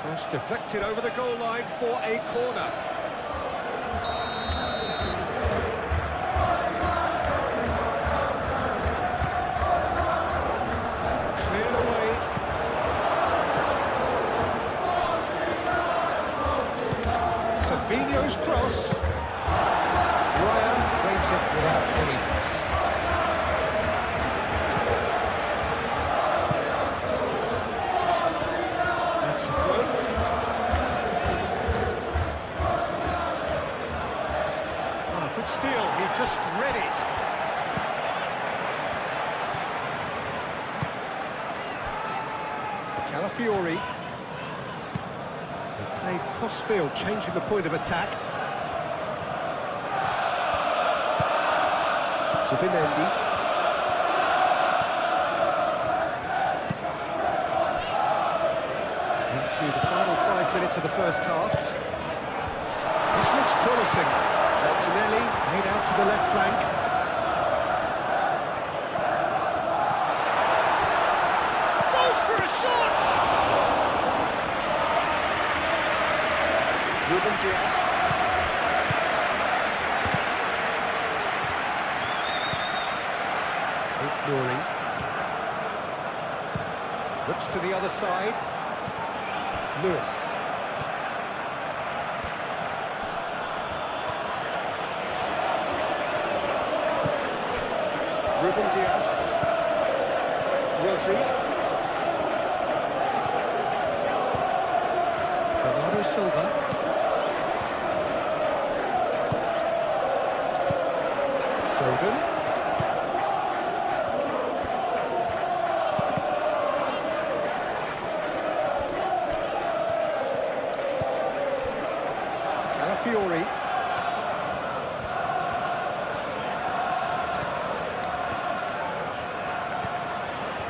Cross deflected over the goal line for a corner. Cleared away. Savinho's cross. Ryan claims it without any fuss. That's the throw. Ah, good steal, he just read it. Calafiori. They played cross-field, changing the point of attack. Zubimendi. Into the final 5 minutes of the first half. This looks promising. Martinelli laid out to the left flank. Goes for a shot! Ruben Dias. Glory. Looks to the other side. Lewis. Ruben Dias. Rodri. Bernardo Silva. Foden. Fiori.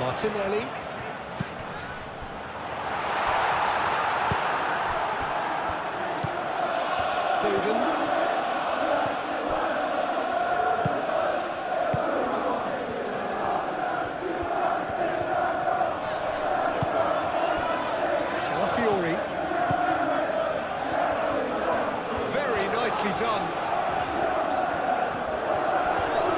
Martinelli. Foden. Calafiori. Nicely done.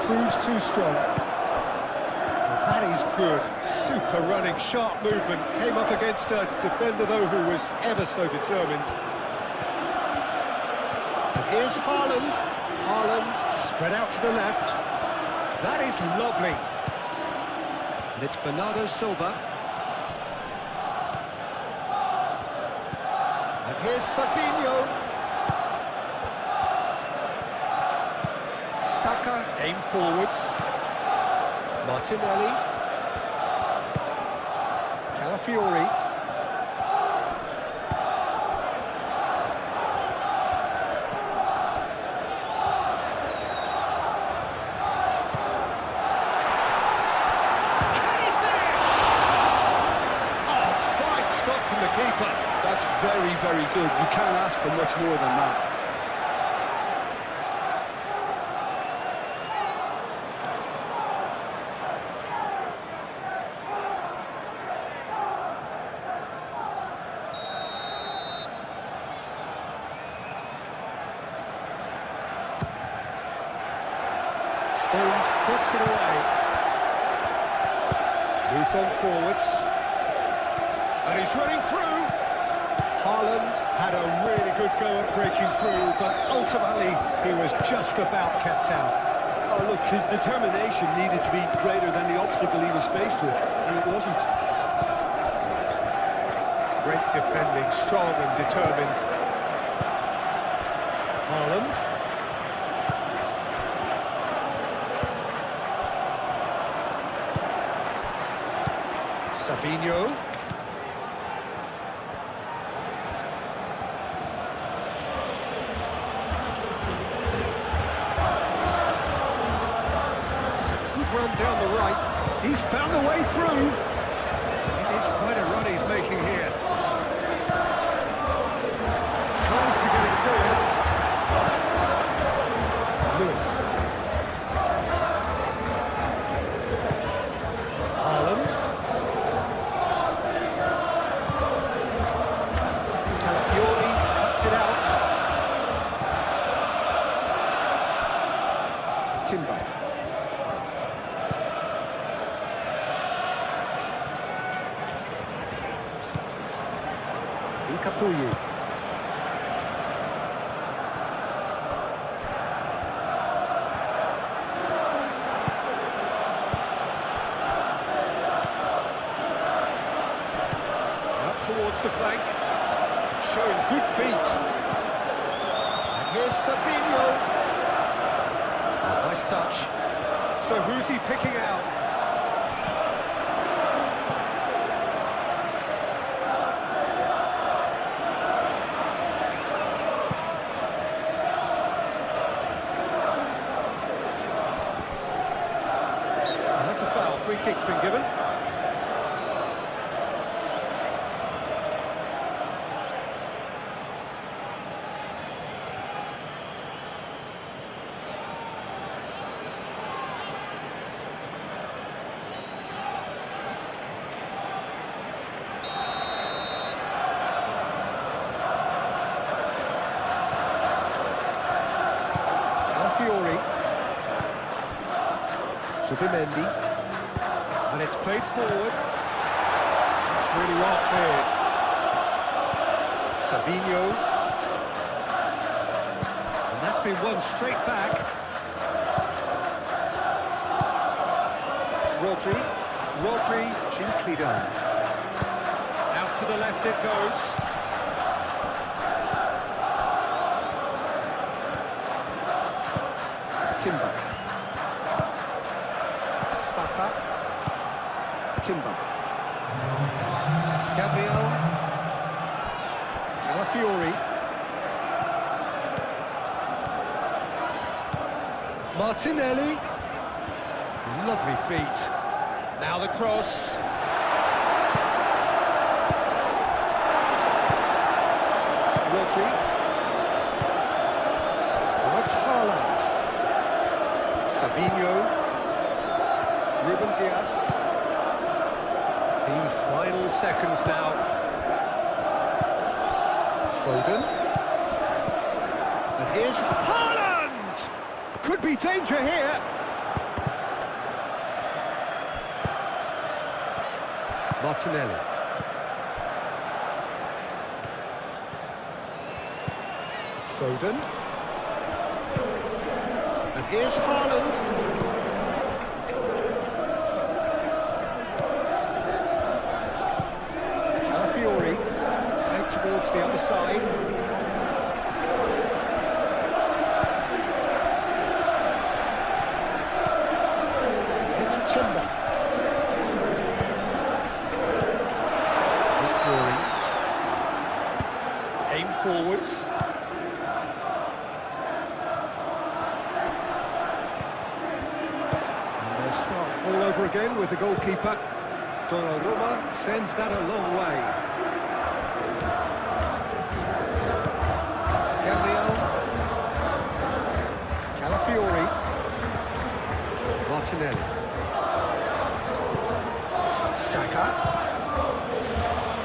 Proves too strong. Well, that is good. Super running, sharp movement. Came up against a defender, though, who was ever so determined. And here's Haaland. Haaland spread out to the left. That is lovely. And it's Bernardo Silva. And here's Savinho. Saka aim forwards. Martinelli. Calafiori. Can he finish? Oh, fine stop from the keeper. That's very, very good. You can't ask for much more than that. Stones puts it away. Moved on forwards. And he's running through. Haaland had a really good go at breaking through, but ultimately he was just about kept out. Oh, look, his determination needed to be greater than the obstacle he was faced with, and it wasn't. Great defending, strong and determined. Haaland. Sabinho. It's a good run down the right. He's found the way through. It is quite a run he's making here. Tries to get it clear. Lewis. Haaland. Calafiori cuts it out. Timber. Incapuyi. Towards the flank, showing good feet. And here's Sabinho. Nice touch. So who's he picking out? And that's a foul. Free kick's been given. Subimendi, and it's played forward. It's really well played. Savino, and that's been won straight back. Rodri, gently done. Out to the left it goes. Timber. Saka, Timber, Gabriel, Calafiori, Martinelli, lovely feet, now the cross, Rodri, it's Haaland, Savino, Ruben Dias. The final seconds now. Foden. And here's Haaland! Could be danger here. Martinelli. Foden. And here's Haaland. Towards the other side. It's Timber. Aim forwards. And they'll start all over again with the goalkeeper. Donnarumma sends that a long way. Martinelli. Saka.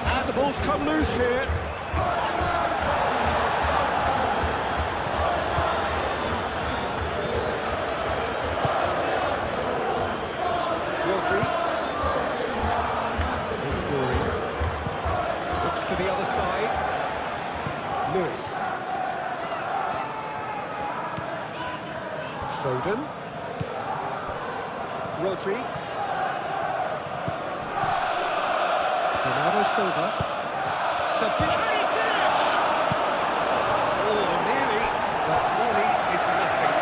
And the ball's come loose here. Rodri. Looks to the other side. Lewis. Foden. Rodri. Bernardo Silva. Can he finish? Oh, nearly, but nearly is nothing.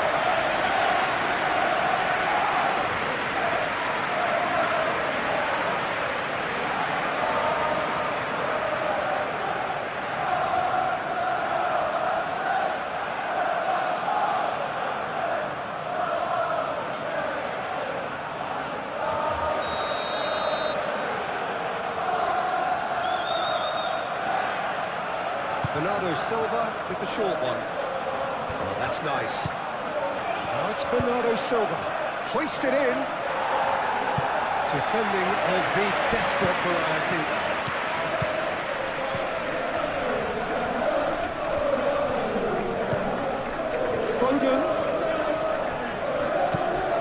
Bernardo Silva with the short one. Oh, that's nice. Now it's Bernardo Silva. Hoisted in. Defending of the desperate variety. Foden.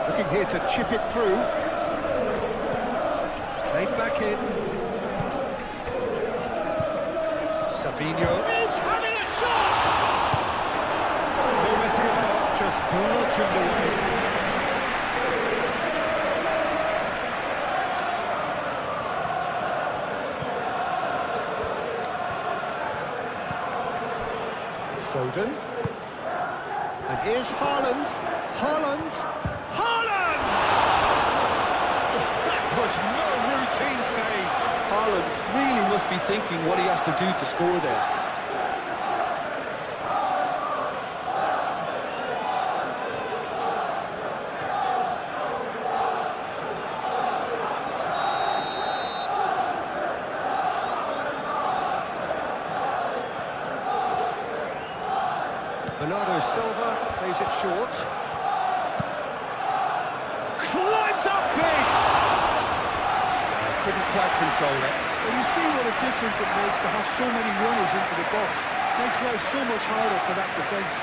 Looking here to chip it through. Played back in. Sabinho. Just bludgeoned away. Foden. And here's Haaland. Haaland. Haaland! That was no routine save. Haaland really must be thinking what he has to do to score there. Bernardo Silva plays it short. Climbs up big! Couldn't quite control it. Well, you see what a difference it makes to have so many runners into the box. Makes life so much harder for that defence.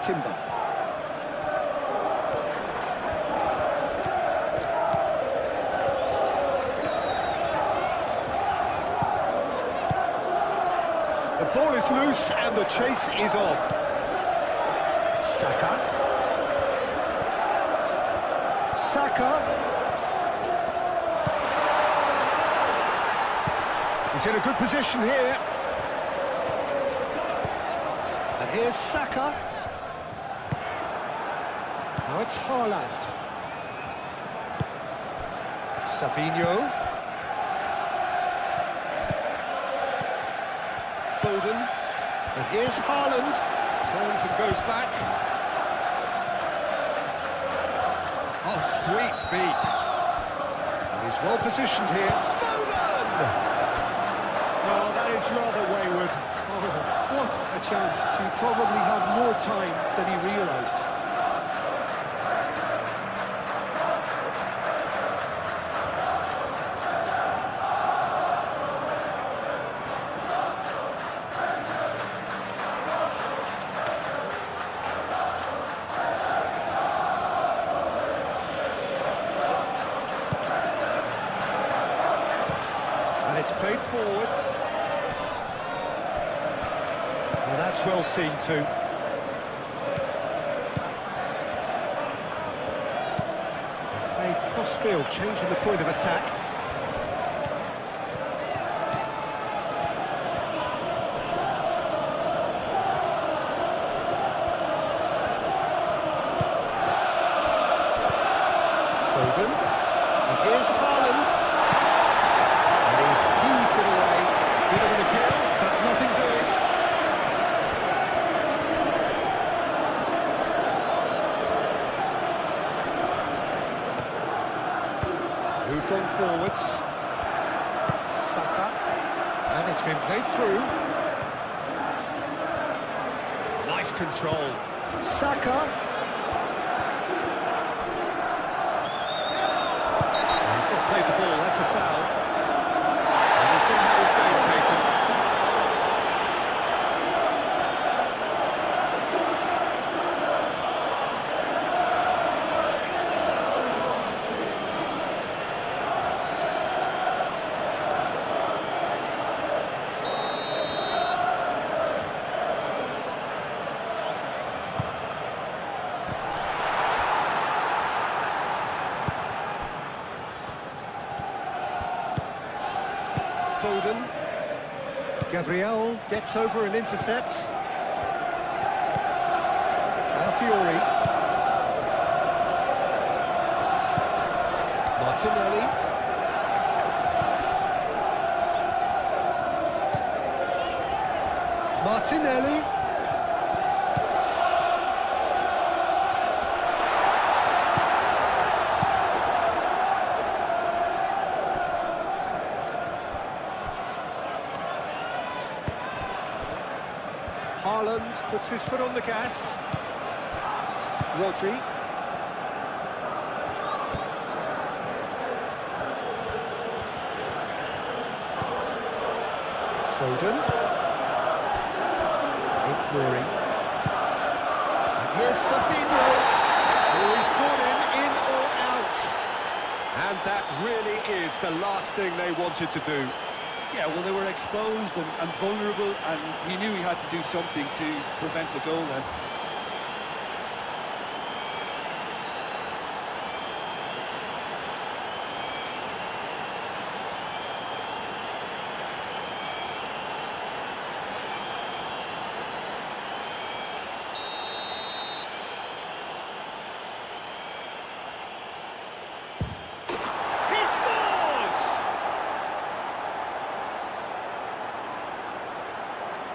Timber. The ball is loose and the chase is on. Saka. Saka. He's in a good position here. And here's Saka. Now it's Haaland. Sabinho. Foden. And here's Haaland. Turns and goes back. Oh, sweet feet. And he's well positioned here. Foden! Oh, that is rather wayward. Oh, what a chance. He probably had more time than he realised. It's played forward. Well, that's well seen too. Played cross-field, changing the point of attack. Foden. And here's Haaland. Heaved it away, bit of a kill, but nothing doing. Moved on forwards. Saka, and it's been played through. Nice control. Saka. He's not played the ball, that's a foul. Foden. Gabriel gets over and intercepts. Fiori. Martinelli. Martinelli. Haaland puts his foot on the gas. Rodri. Foden. Ignoring. And here's Safinho. Oh, he's caught him in or out. And that really is the last thing they wanted to do. Yeah, well, they were exposed and vulnerable, and he knew he had to do something to prevent a goal then.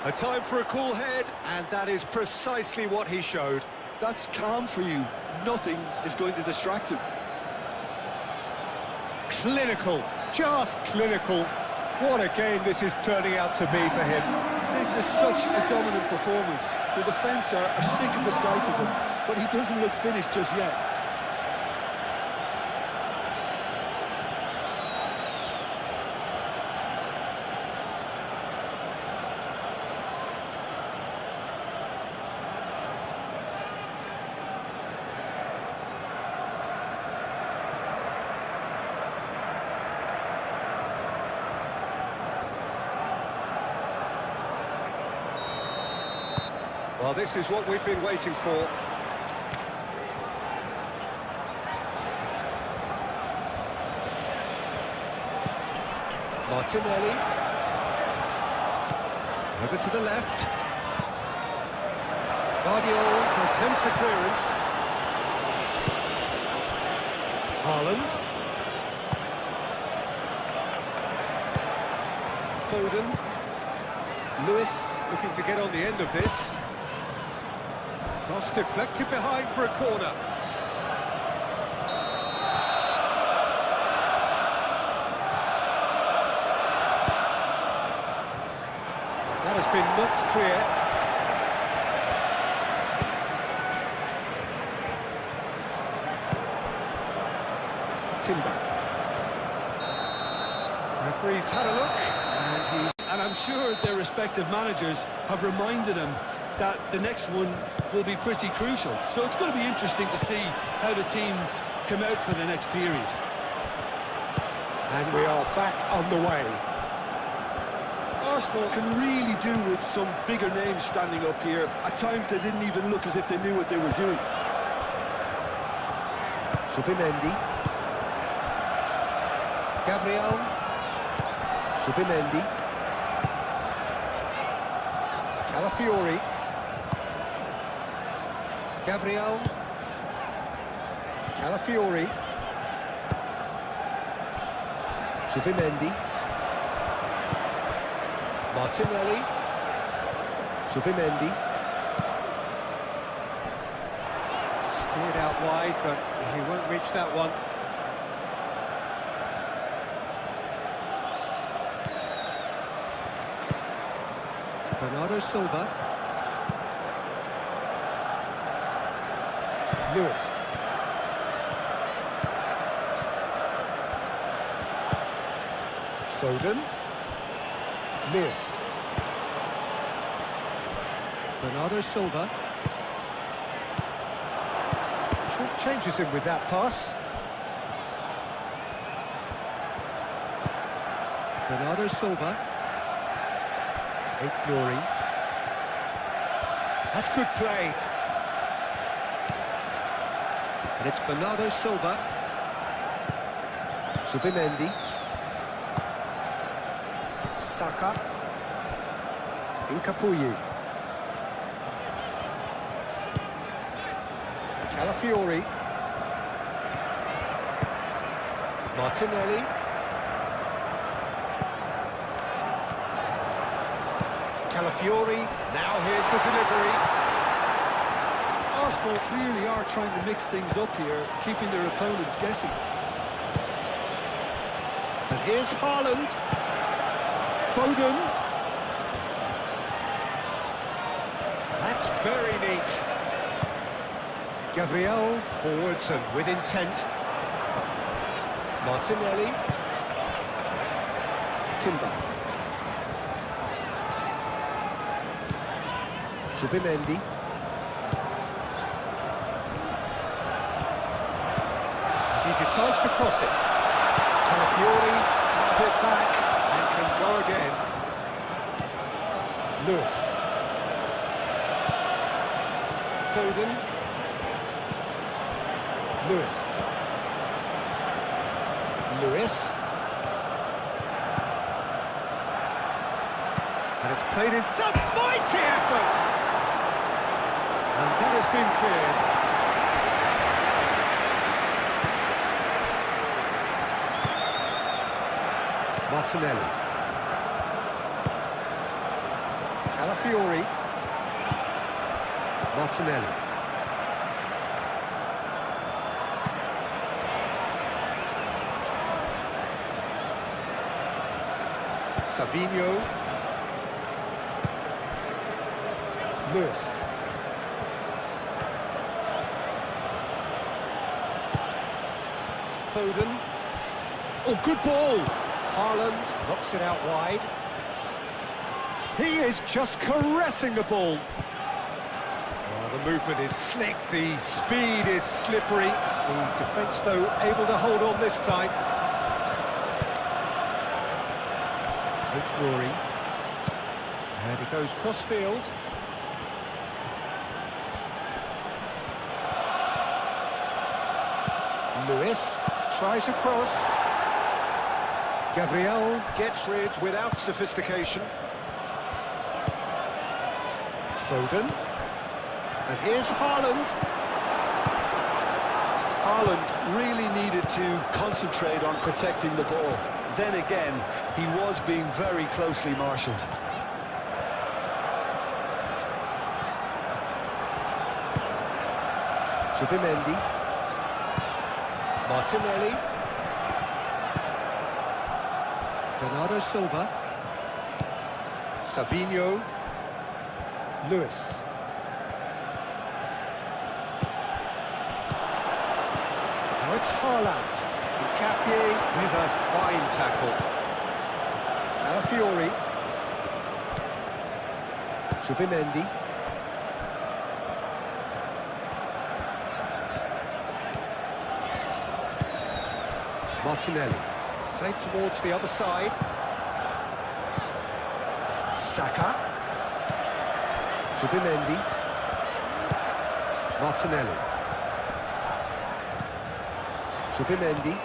A time for a cool head, and that is precisely what he showed. That's calm for you. Nothing is going to distract him. Clinical, just clinical. What a game this is turning out to be for him. This is such a dominant performance. The defence are sick of the sight of him, but he doesn't look finished just yet. Well, this is what we've been waiting for. Martinelli. Over to the left. Guardiola attempts a clearance. Haaland. Foden. Lewis looking to get on the end of this. Cross deflected behind for a corner. That has been knocked clear. Timber. Referee's had a look, And I'm sure their respective managers have reminded him that the next one will be pretty crucial. So it's going to be interesting to see how the teams come out for the next period. and we are back on the way. Arsenal can really do with some bigger names standing up here. At times they didn't even look as if they knew what they were doing. Subimendi. Gabriel. Subimendi. Calafiori. Gabriel. Calafiori. Subimendi. Martinelli. Subimendi. Steered out wide, but he won't reach that one. Bernardo Silva. Lewis. Foden. Lewis. Bernardo Silva. Short changes him with that pass. Bernardo Silva. Ignoring. That's good play. And it's Bernardo Silva. Subimendi. Saka. Incapuyi. Calafiori. Martinelli. Calafiori. Now here's the delivery. Arsenal clearly are trying to mix things up here, keeping their opponents guessing. And here's Haaland. Foden. That's very neat. Gabriel forwards and with intent. Martinelli. Timber. Subimendi. He decides to cross it. Calafiori has it back and can go again. Lewis. Foden. Lewis. And it's played into some mighty effort! And that has been cleared. Martinelli. Calafiori. Martinelli. Savinho. Lewis. Foden. Oh, good ball! Haaland knocks it out wide. He is just caressing the ball. Oh, the movement is slick, the speed is slippery. The defence, though, able to hold on this time. Rory. And he goes cross-field. Lewis tries a cross. Gabriel gets rid without sophistication. Foden. And here's Haaland. Haaland really needed to concentrate on protecting the ball. Then again, he was being very closely marshalled. Subimendi. Martinelli. Bernardo Silva. Savinho. Lewis. Now it's Haaland. Capie with a fine tackle. Calafiori. Subimendi. Martinelli. Played towards the other side. Saka. Subimendi. Martinelli. Subimendi.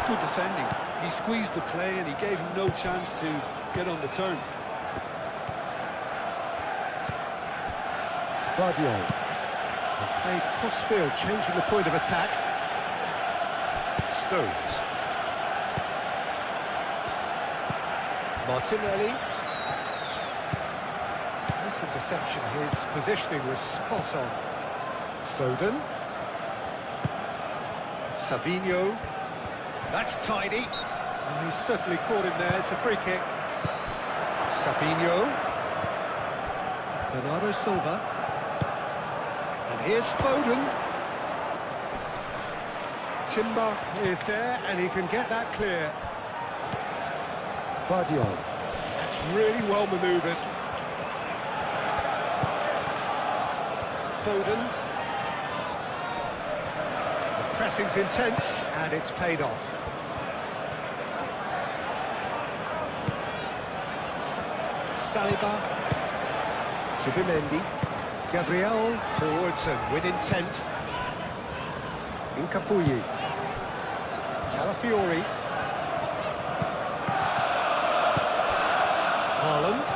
Good defending. He squeezed the play and he gave him no chance to get on the turn. Vardiol. Played cross-field, changing the point of attack. Stones. Martinelli. Nice interception. His positioning was spot on. Foden. Savinho. That's tidy. Oh, he's certainly caught him there. It's a free kick. Savinho. Bernardo Silva. And here's Foden. Timber is there, and he can get that clear. Vardiol. That's really well manoeuvred. Foden. The pressing's intense, and it's paid off. Saliba. Subimendi. Gabriel forwards and with intent. In Capugli. Calafiori. Haaland.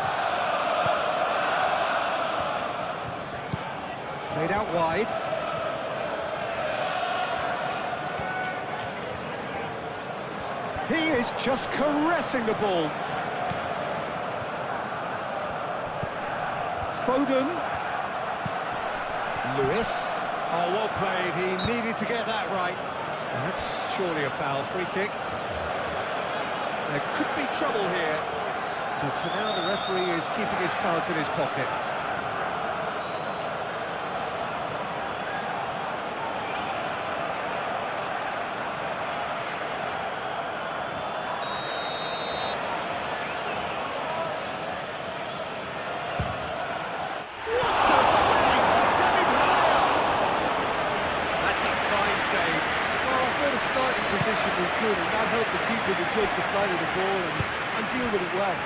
Played out wide. He is just caressing the ball. Foden. Lewis. Oh, well played. He needed to get that right. And that's surely a foul. Free kick. There could be trouble here. But for now, the referee is keeping his cards in his pocket. Position was good, and that helped the keeper to judge the flight of the ball and deal with it well.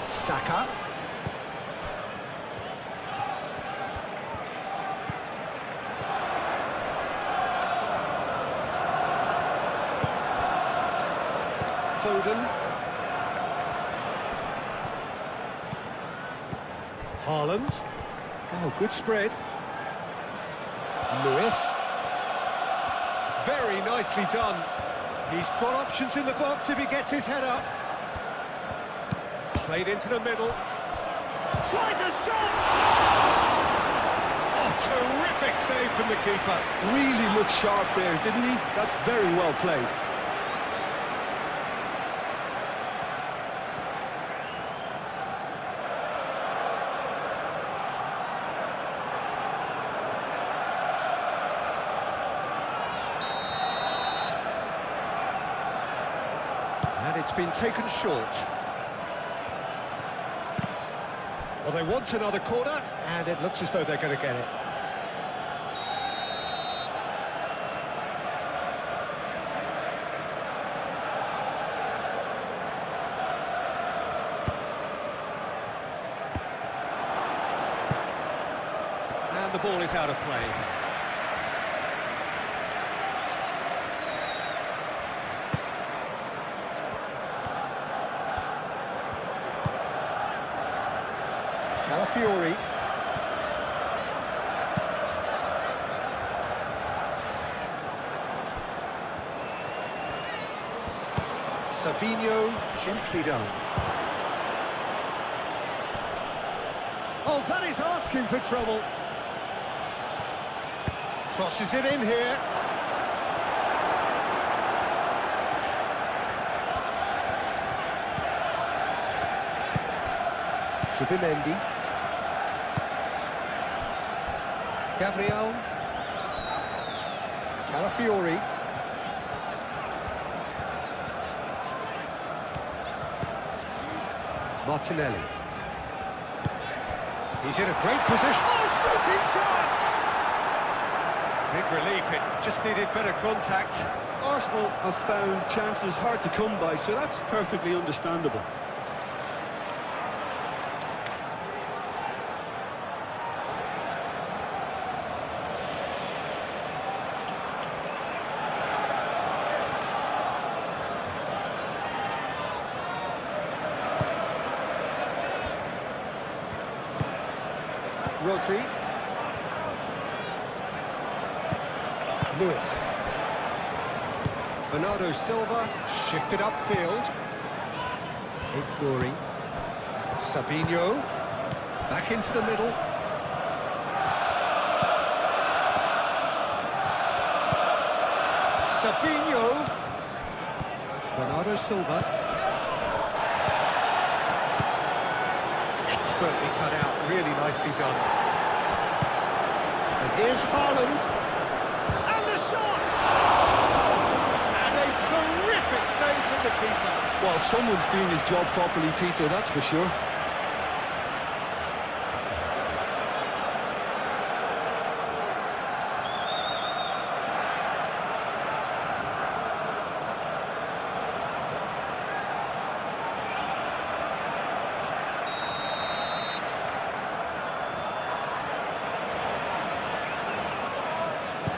Saka. Foden. Haaland. Oh, good spread. Lewis. Very nicely done. He's got options in the box if he gets his head up. Played into the middle. Tries a shot! Oh, terrific save from the keeper. Really looked sharp there, didn't he? That's very well played. And it's been taken short. Well, they want another corner, and it looks as though they're going to get it. And the ball is out of play. Calafiori. Savinho, gently done. Oh, that is asking for trouble. Crosses it in here. Subimendi. Gabriel. Calafiori. Martinelli. He's in a great position. Oh, shooting chance! Big relief, it just needed better contact. Arsenal have found chances hard to come by, so that's perfectly understandable. Rodri. Lewis. Bernardo Silva shifted upfield. Ignoring. Savinho. Back into the middle. Savinho. Bernardo Silva. Expertly cut out, really nicely done. And here's Haaland. And the shot! And a terrific save from the keeper. Well, someone's doing his job properly, Peter, that's for sure.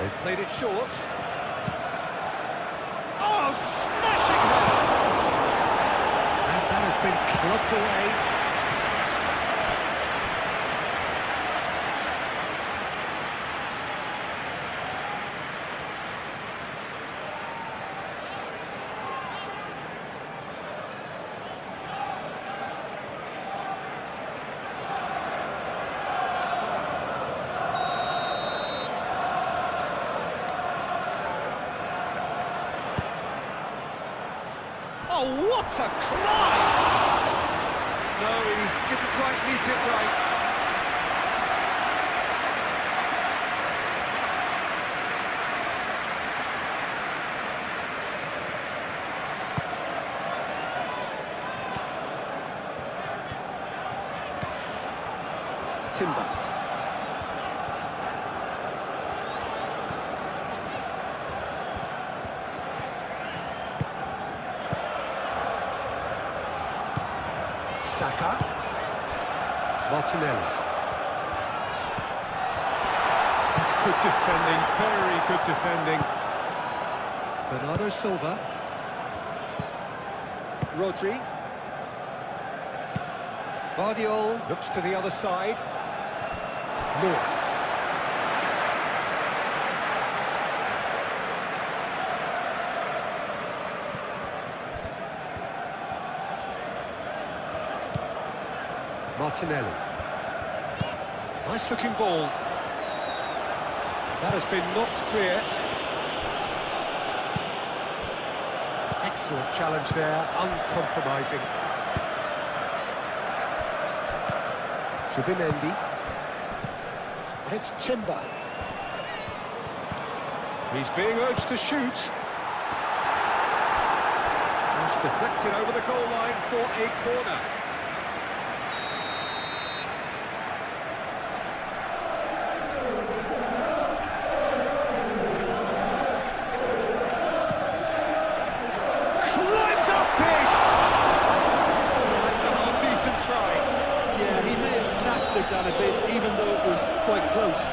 They've played it short. Oh, smashing header! And that has been clubbed away. Oh, what a climb! No, he didn't quite meet it right. Timber. Saka. Martinelli. That's good defending, very good defending. Bernardo Silva. Rodri. Vardiol looks to the other side. Lewis. Martinelli. Nice looking ball. That has been knocked clear. Excellent challenge there, uncompromising. Subimendi. And it's Timber. He's being urged to shoot. Just deflected over the goal line for a corner. Snatched it down a bit, even though it was quite close.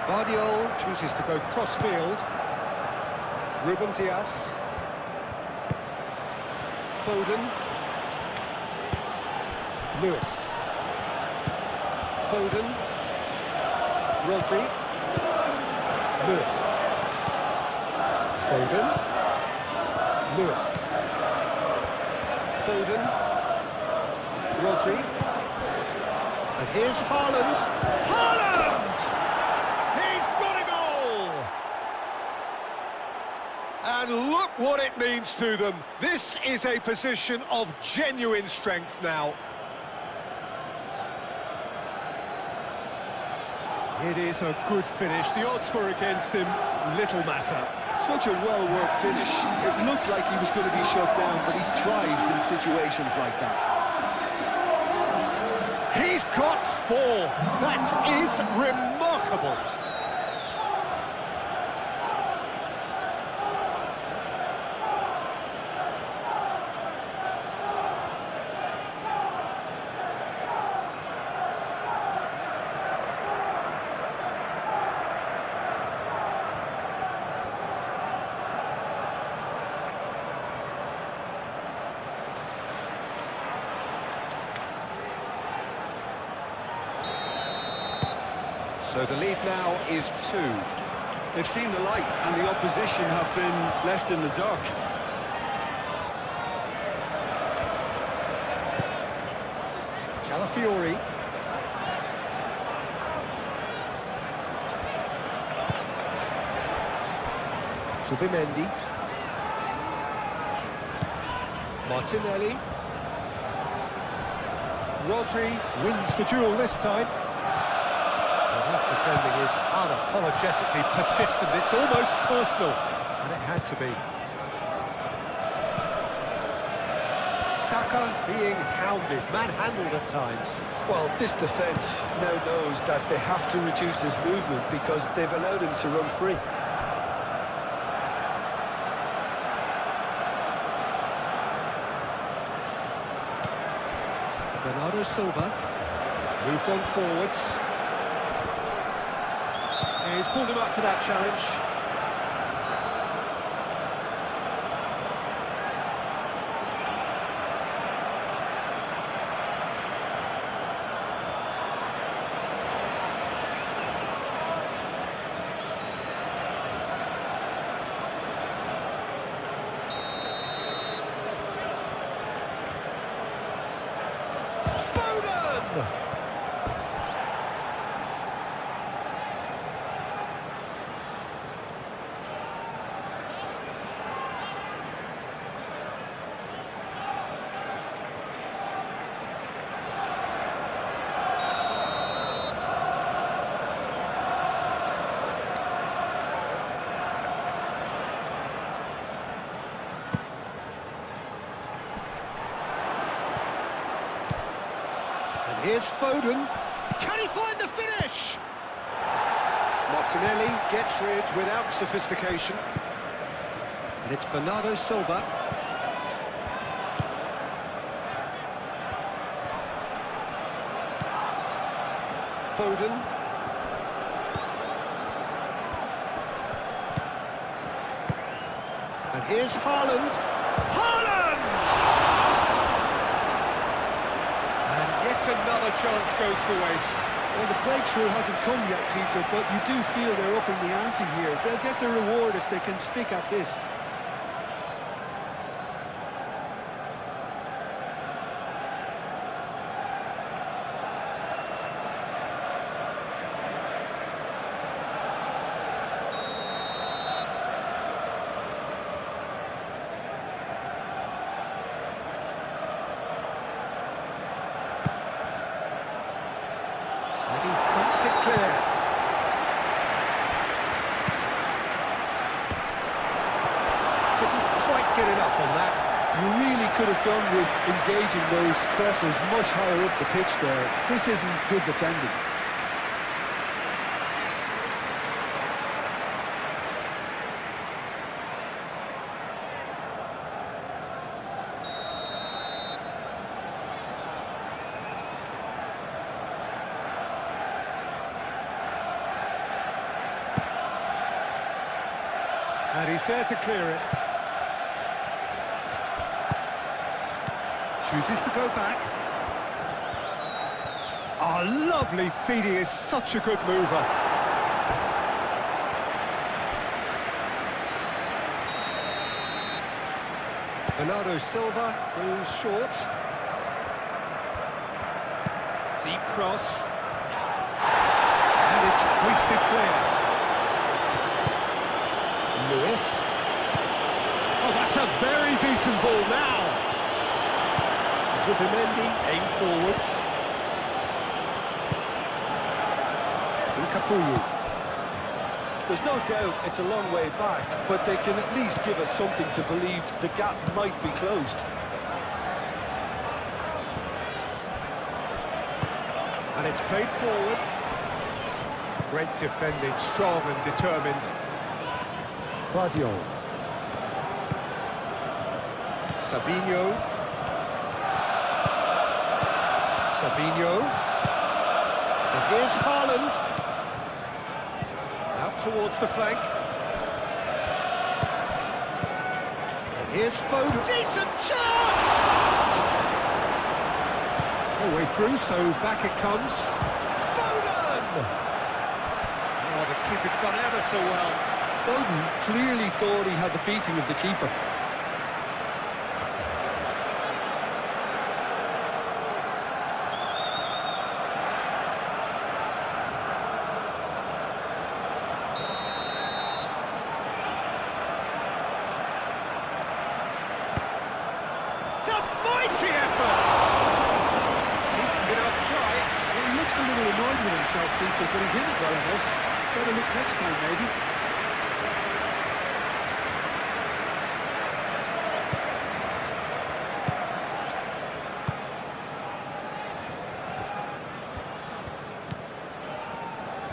Vardiol chooses to go cross-field. Ruben Dias. Foden. Lewis. Foden. Rodri. Lewis. Foden. Lewis. Foden. Rodri. And here's Haaland. Haaland! He's got a goal! And look what it means to them. This is a position of genuine strength now. It is a good finish. The odds were against him. Little matter. Such a well-worked finish. It looked like he was going to be shut down, but he thrives in situations like that. He's got 4. That is remarkable. So the lead now is 2. They've seen the light, and the opposition have been left in the dark. Calafiori. Subimendi. Martinelli. Rodri wins the duel this time. Defending is unapologetically persistent. It's almost personal, and it had to be. Saka being hounded, manhandled at times. Well, this defence now knows that they have to reduce his movement because they've allowed him to run free. Bernardo Silva. Moved on forwards. Yeah, he's pulled him up for that challenge. Here's Foden. Can he find the finish? Martinelli gets rid without sophistication. And it's Bernardo Silva. Foden. And here's Haaland. Another chance goes to waste. Well, the breakthrough hasn't come yet, Peter, but you do feel they're upping the ante here. They'll get the reward if they can stick at this. And he thumps it clear. Didn't quite get enough on that. You really could have done with engaging those crosses much higher up the pitch there. This isn't good defending. And he's there to clear it. Chooses to go back. Oh, lovely feed. He is such a good mover. Bernardo Silva goes short. Deep cross. And it's hoisted clear. Lewis. Oh, that's a very decent ball now. Zubimendi aim forwards. Nkapouyou. There's no doubt it's a long way back, but they can at least give us something to believe the gap might be closed. And it's played forward. Great defending, strong and determined. Vadio. Savinho. And here's Haaland. Out towards the flank. And here's Foden. Decent chance! No way through, so back it comes. Foden! Oh, the keeper's done ever so well. Foden clearly thought he had the beating of the keeper. It's a mighty effort! Decent enough try. Well, he looks a little annoyed with himself, Peter, but he did it well enough. Better look next time, maybe.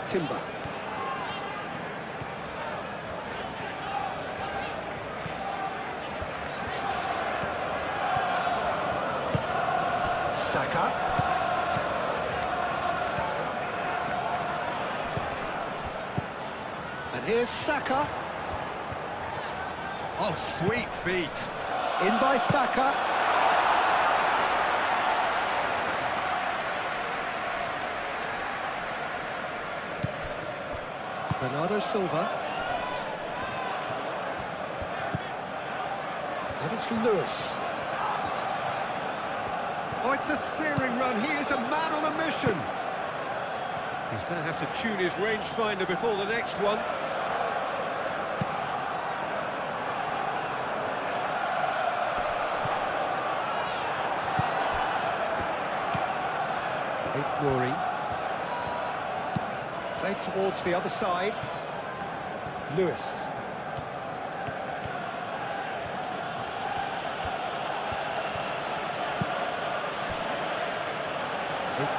Timber. Saka. And here's Saka. Oh, sweet feet. In by Saka. Bernardo Silva. And it's Lewis. Oh, it's a searing run. He is a man on a mission. He's going to have to tune his rangefinder before the next one. Rory. Played towards the other side. Lewis.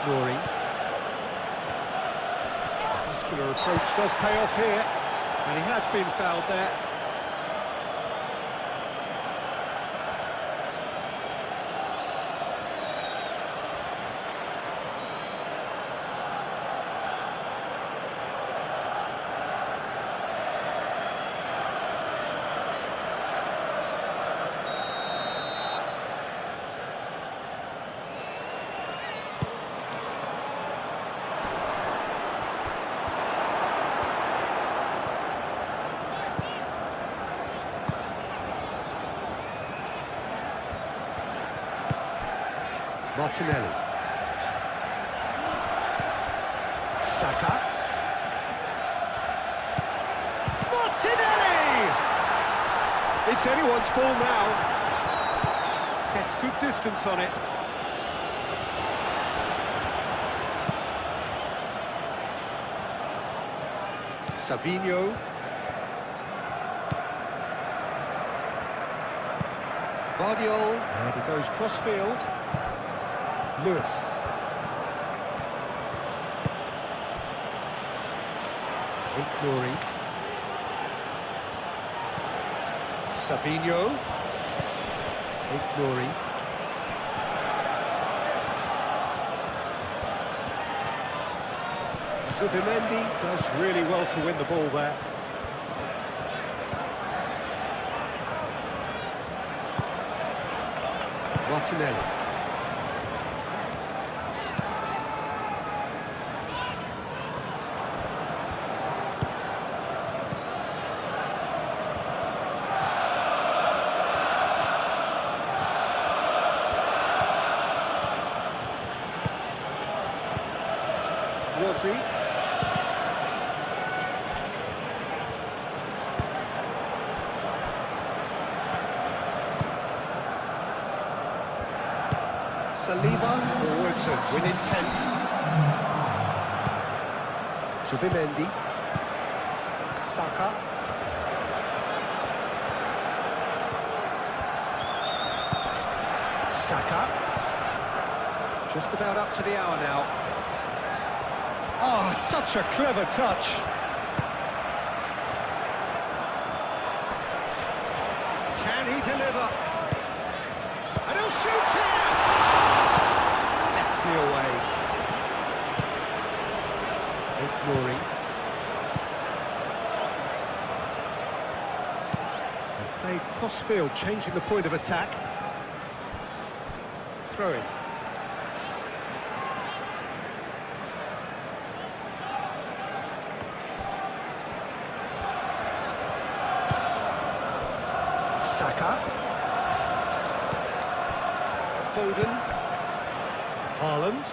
Rory. Muscular approach does pay off here, and he has been fouled there. Martinelli. Saka. Martinelli! It's anyone's ball now. Gets good distance on it. Savinho. Vardiol. And he goes cross-field. Lewis. Glory. Savinho. Glory. Zubimendi does really well to win the ball there. Martinelli. Rodri. Saliba forwards and with intent. Zubimendi. Saka. Saka. Just about up to the hour now. Oh, such a clever touch. Can he deliver? And he'll shoot here! Deftly away. Glory. And played cross-field, changing the point of attack. Throw in. Saka. Foden. Haaland.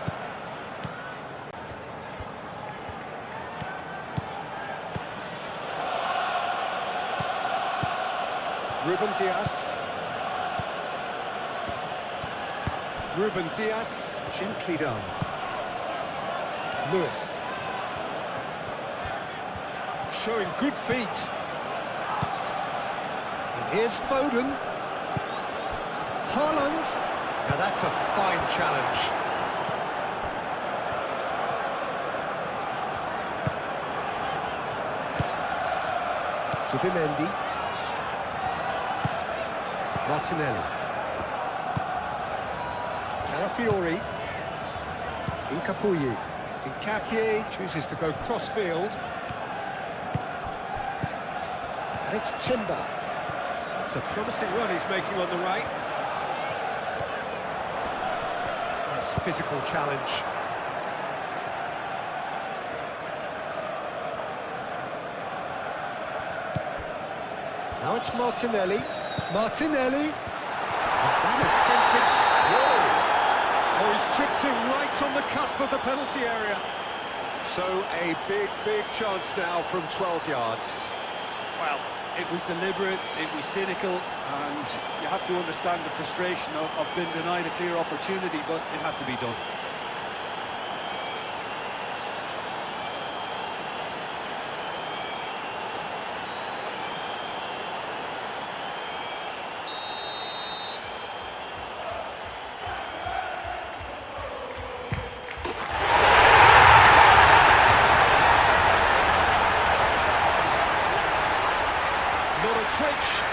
Ruben Dias. Ruben Dias, gently done. Lewis. Showing good feet. Here's Foden. Haaland. Now that's a fine challenge. Zubimendi. Martinelli. Calafiori. Incapuyi. Incapie chooses to go cross-field. And it's Timber. It's a promising run he's making on the right. Nice physical challenge. Now it's Martinelli. Martinelli. And that has sent him sprawling. Oh, he's chipped him right on the cusp of the penalty area. So a big chance now from 12 yards. Well, it was deliberate, it was cynical, and you have to understand the frustration of being denied a clear opportunity, but it had to be done.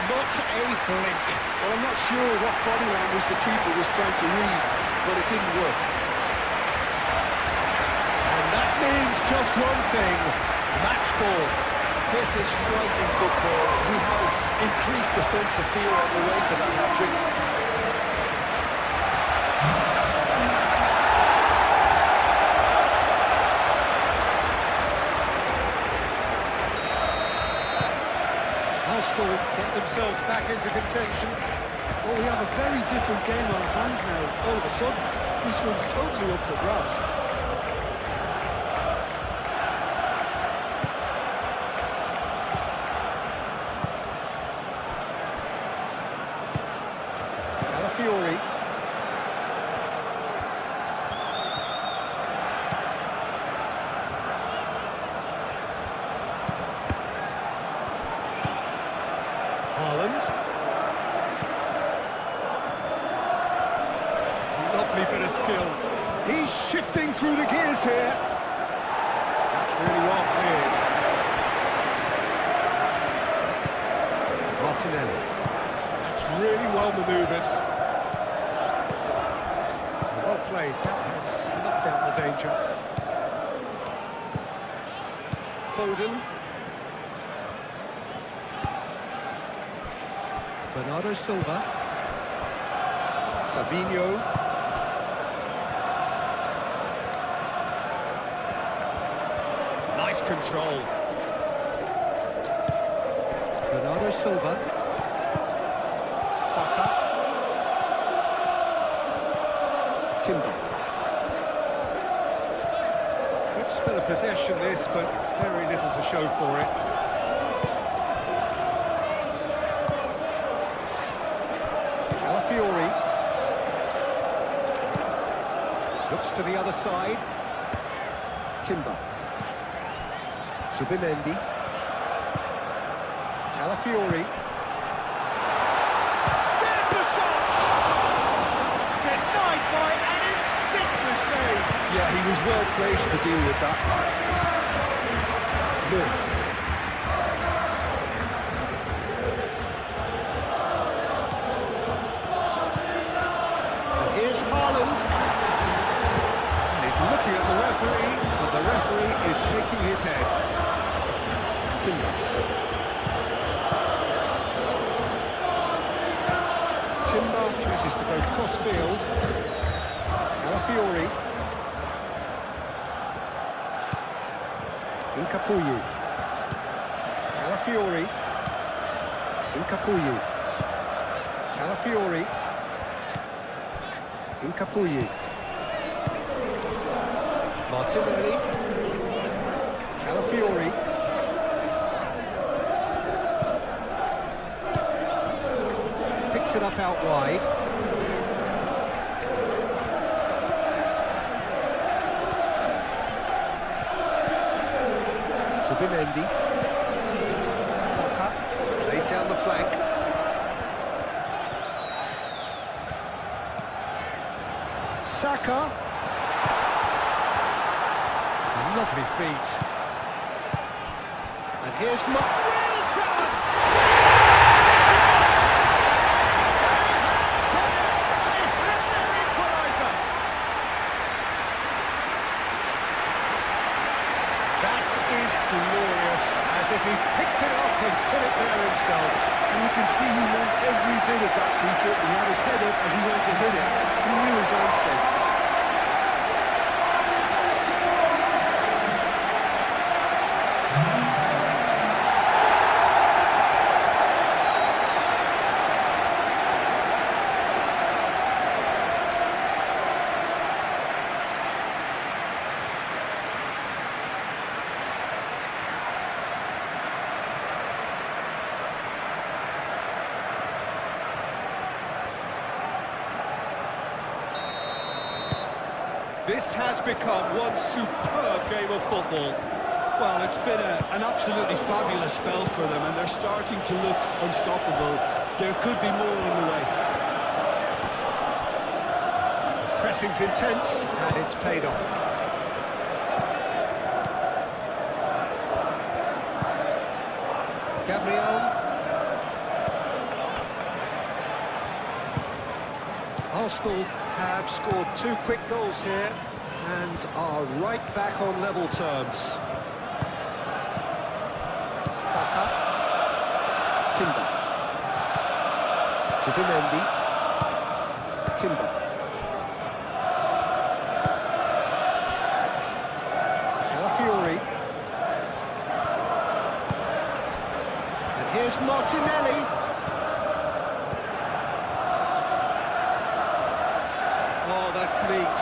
Not a blink. Well, I'm not sure what body language the keeper was trying to read, but it didn't work. And that means just one thing, match ball. This is frightening football. He has increased defensive fear on the way to that hat-trick. Arsenal get themselves back into contention. Well, we have a very different game on our hands now. All of a sudden, this one's totally up for grabs. Calafiori. Haaland. Lovely bit of skill. He's shifting through the gears here. That's really well played. Martinelli. That's really well manoeuvred. Well played. That has snuffed out the danger. Foden. Bernardo Silva. Savinho. Nice control. Bernardo Silva. Saka. Timber. Good spell of possession this, but very little to show for it. Calafiori. Looks to the other side. Timber. Zubimendi. Calafiori. There's the shot! Denied by an instinctive save. Yeah, he was well placed to deal with that. Lewis. And here's Haaland. And he's looking at the referee, and the referee is shaking his head. Timber. Timber chooses to go cross-field. Calafiori. Incapuyu. Calafiori. Incapuyu. Calafiori. Incapuyu. Martinelli. Calafiori. Picks it up out wide. Zubimendi. Saka. Laid down the flank. Saka. Lovely feet. And here's real chance! They have their equaliser! That is glorious, as if he He's picked it up and put it there himself. And you can see he won every bit of that, Peter. He had his head up as he went to hit it. He knew his landscape. This has become one superb game of football. Well, it's been an absolutely fabulous spell for them, and they're starting to look unstoppable. There could be more on the way. Pressing's intense, and it's paid off. Gabriel. Arsenal have scored 2 quick goals here and are right back on level terms. Saka. Timber. Zubimendi. Timber. Calafiori. And here's Martinelli. Oh, that's neat.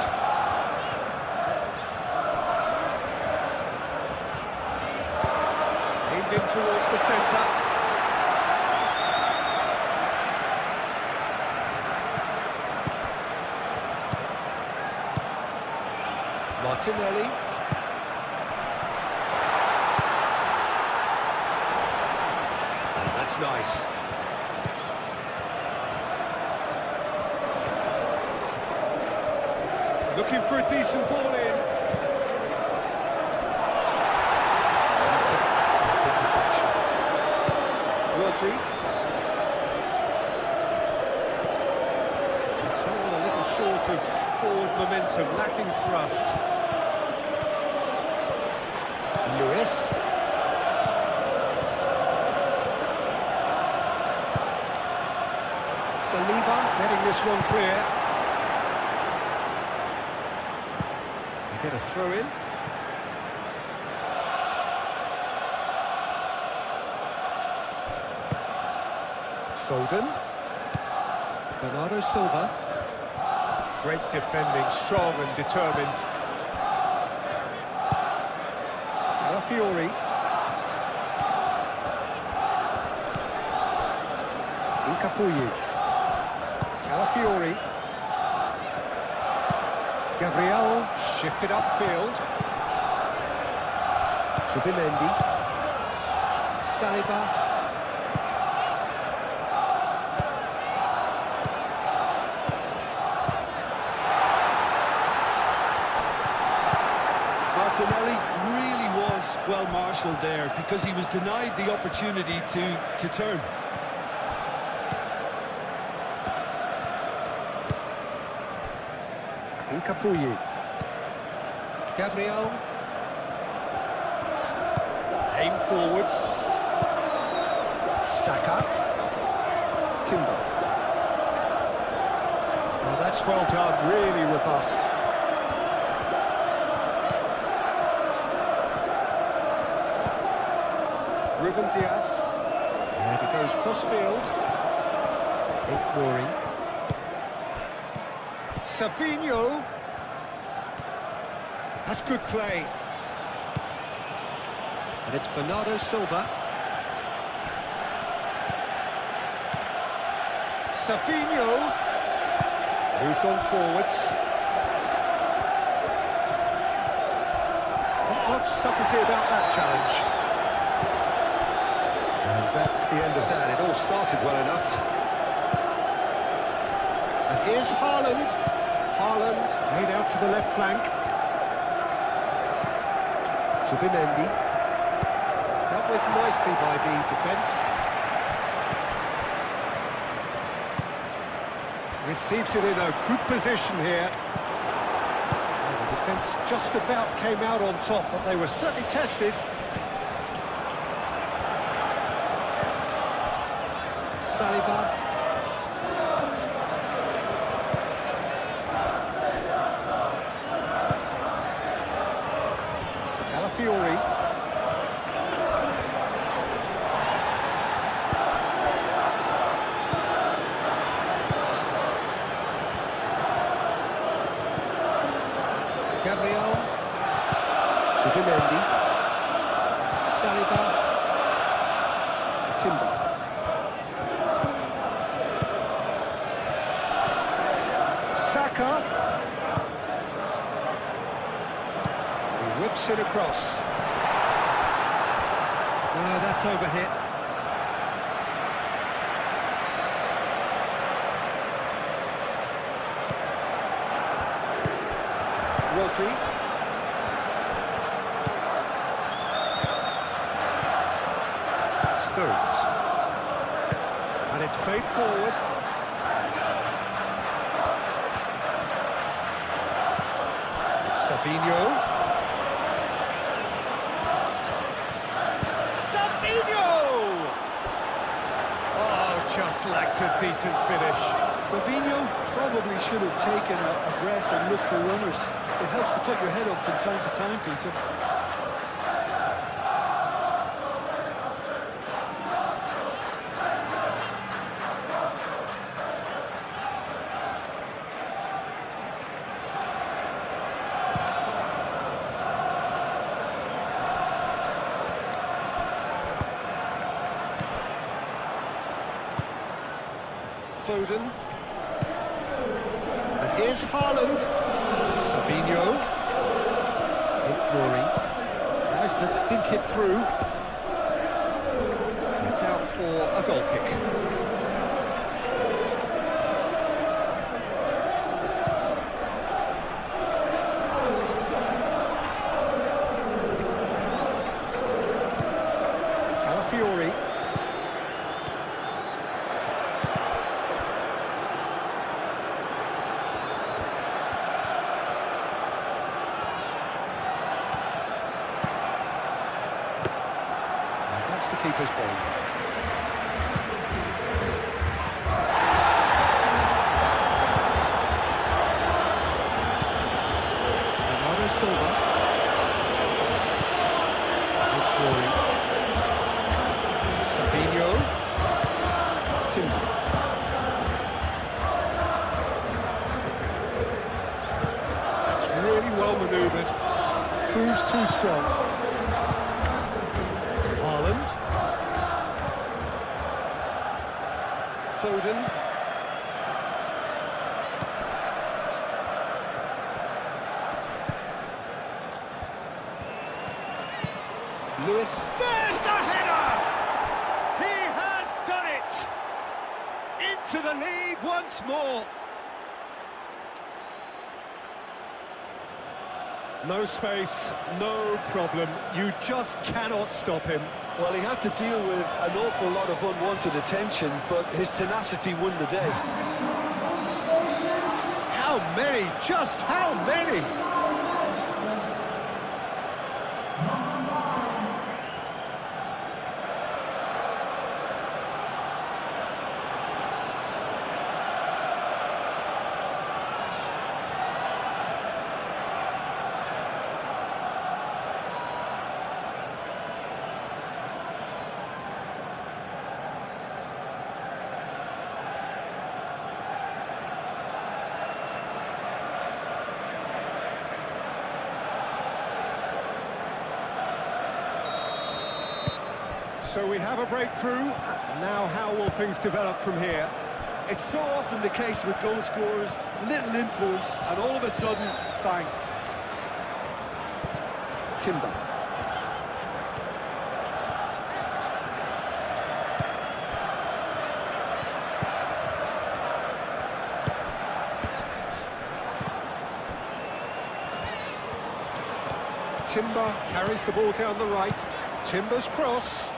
Aimed in towards the centre. Martinelli. And that's nice. Looking for a decent ball in. That's an excellent interception. Rodri. Control a little short of forward momentum, lacking thrust. Lewis. Saliba getting this one clear. Get a throw in. Foden. Bernardo Silva. Great defending, strong and determined. Calafiori. Incapuyi. Calafiori. Gabriel shifted upfield. Zubimendi. Saliba. Martinelli really was well marshalled there because he was denied the opportunity to turn. Incapuyi. Gabriel. Aim forwards. Saka. Timber. Oh, that's well done, really robust. Ruben Dias. And he goes cross-field. Ignoring. Savinho. That's good play. And it's Bernardo Silva. Savinho. Moved on forwards. Not much subtlety about that challenge. And that's the end of that. It all started well enough. And here's Haaland. Haaland made out to the left flank. Zubimendi. Dealt with nicely by the defence. Receives it in a good position here. And the defence just about came out on top, but they were certainly tested. Saliba. Calafiori. Gabriel. Subimendi. Saliba. Timber. Saka. He whips it across. No, that's overhit. Rodri. Stones. And it's played forward. Sabinho. Oh, just lacked a decent finish. Savinho probably should have taken a breath and looked for runners. It helps to put your head up from time to time, Peter. Foden. And here's Haaland. Sabinho. Rory. Tries to think it through. It's out for a goal kick. Calafiori. The keeper's ball. Bernardo Silva. Rory. Sabinho. Timber. That's really well manoeuvred. Proves too strong. Haaland. Foden. Lewis. There's the header! He has done it! Into the lead once more. No space, no problem. You just cannot stop him. Well, he had to deal with an awful lot of unwanted attention, but his tenacity won the day. How many? Just how many? So we have a breakthrough. Now how will things develop from here? It's so often the case with goal scorers, little influence, and all of a sudden, bang. Timber. Timber carries the ball down the right. Timber's cross.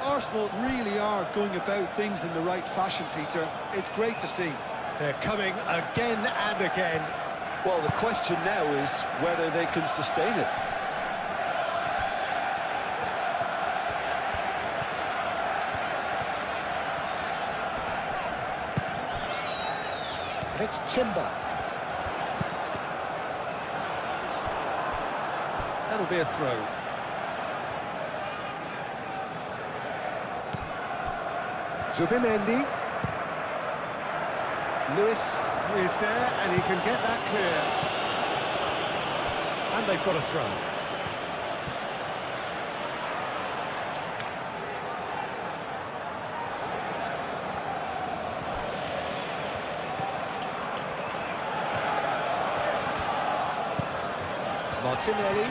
Arsenal really are going about things in the right fashion, Peter. It's great to see. They're coming again and again. Well, the question now is whether they can sustain it. And it's Timber. That'll be a throw. Zubimendi. Lewis is there, and he can get that clear. And they've got a throw. Martinelli.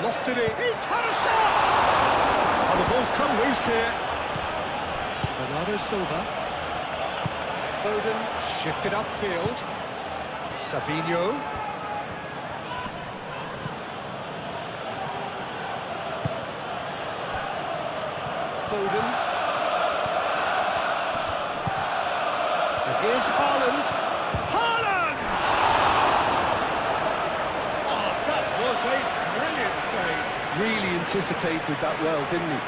Lofted it. He's had a shot! Oh, the ball's come loose here. Bernardo Silva. Foden shifted upfield. Sabinho. Foden. And here's Haaland. Haaland! Oh, that was a brilliant save. Really anticipated that well, didn't he?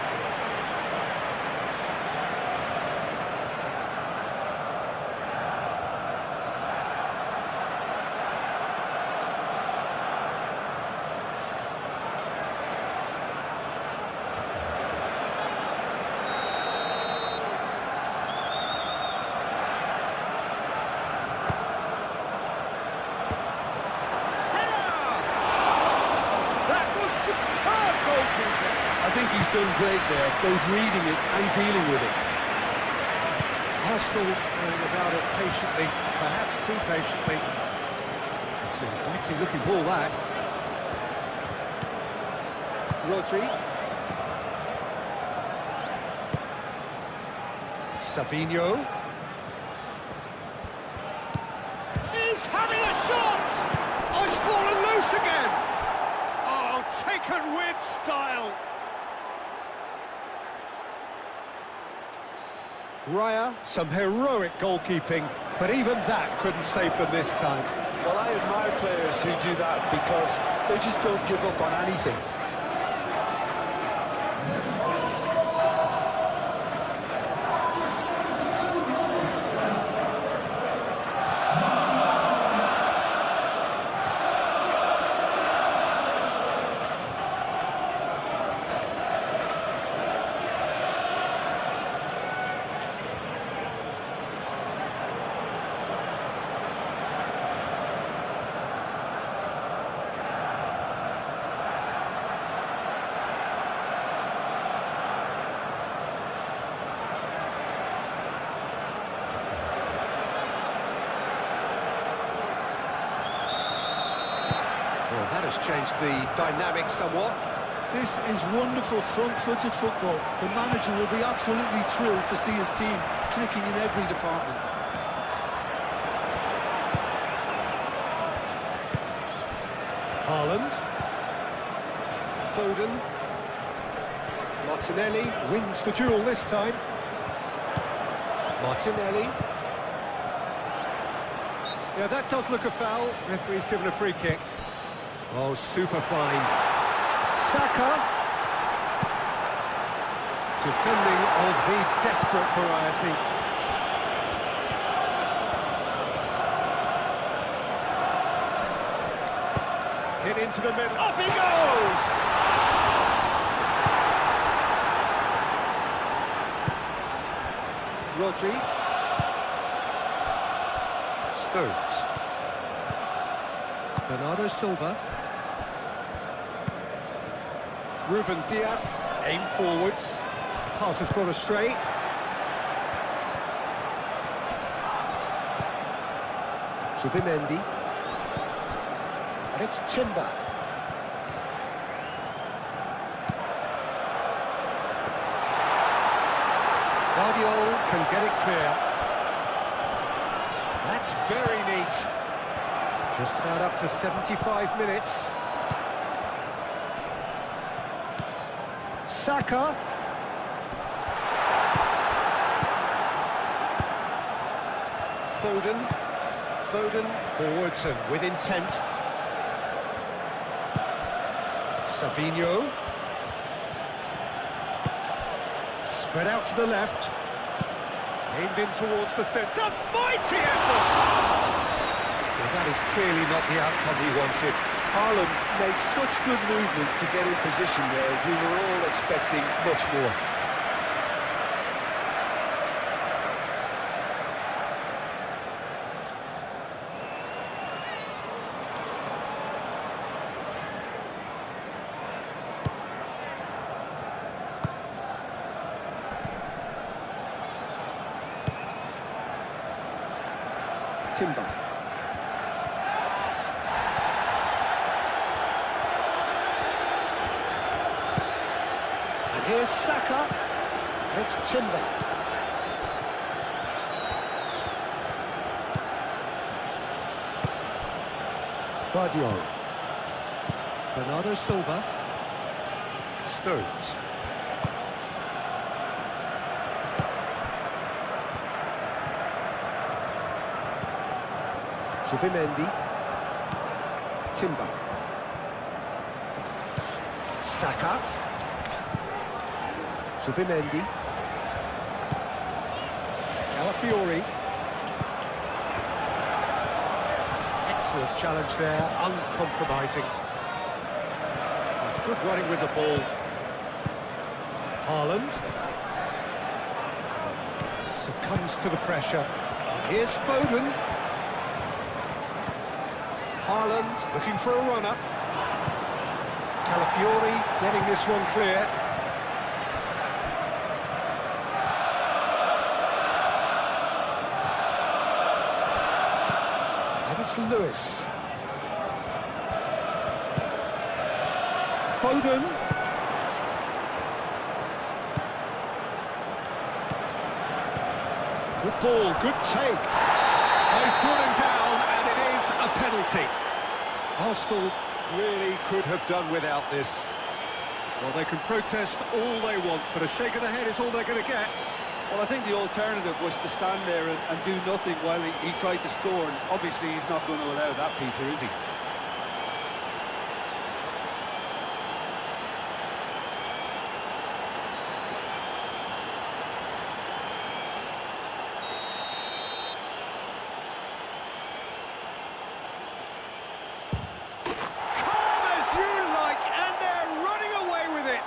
I think he's done great there, both reading it and dealing with it. Arsenal going about it patiently, perhaps too patiently. It's an inviting looking ball, that. Rodri. Sabinho. He's having a shot! Oh, it's fallen loose again! Oh, taken with style! Raya, some heroic goalkeeping, but even that couldn't save them this time. Well, I admire players who do that because they just don't give up on anything. Well, that has changed the dynamic somewhat. This is wonderful front-footed football. The manager will be absolutely thrilled to see his team clicking in every department. Haaland. Foden. Martinelli wins the duel this time. Martinelli. Yeah, that does look a foul. Referee's given a free kick. Oh, super find. Saka. Defending of the desperate variety. Hit into the middle. Up he goes! Rodri. Stones. Bernardo Silva. Ruben Dias, aim forwards. Pass has gone astray. Zubimendi. And it's Timber. Guardiola can get it clear. That's very neat. Just about up to 75 minutes. Saka. Foden. Foden forwards and with intent. Sabinho. Spread out to the left. Aimed in towards the centre. Mighty effort! Well, that is clearly not the outcome he wanted. Haaland made such good movement to get in position there. We were all expecting much more. Timber. And here's Saka. And it's Timber. Guardiola. Bernardo Silva. Stones. Zubimendi. Timber. Saka. Zubimendi. Calafiori. Excellent challenge there, uncompromising. It's good running with the ball. Haaland. Succumbs to the pressure. Here's Foden. Haaland looking for a run-up. Calafiori getting this one clear. And it's Lewis. Foden. Good ball, good take. Oh, he's brought him down, and it is a penalty. Arsenal really could have done without this. Well, they can protest all they want, but a shake of the head is all they're going to get. Well, I think the alternative was to stand there and do nothing while he tried to score, and obviously he's not going to allow that, Peter, is he? Calm as you like, and they're running away with it.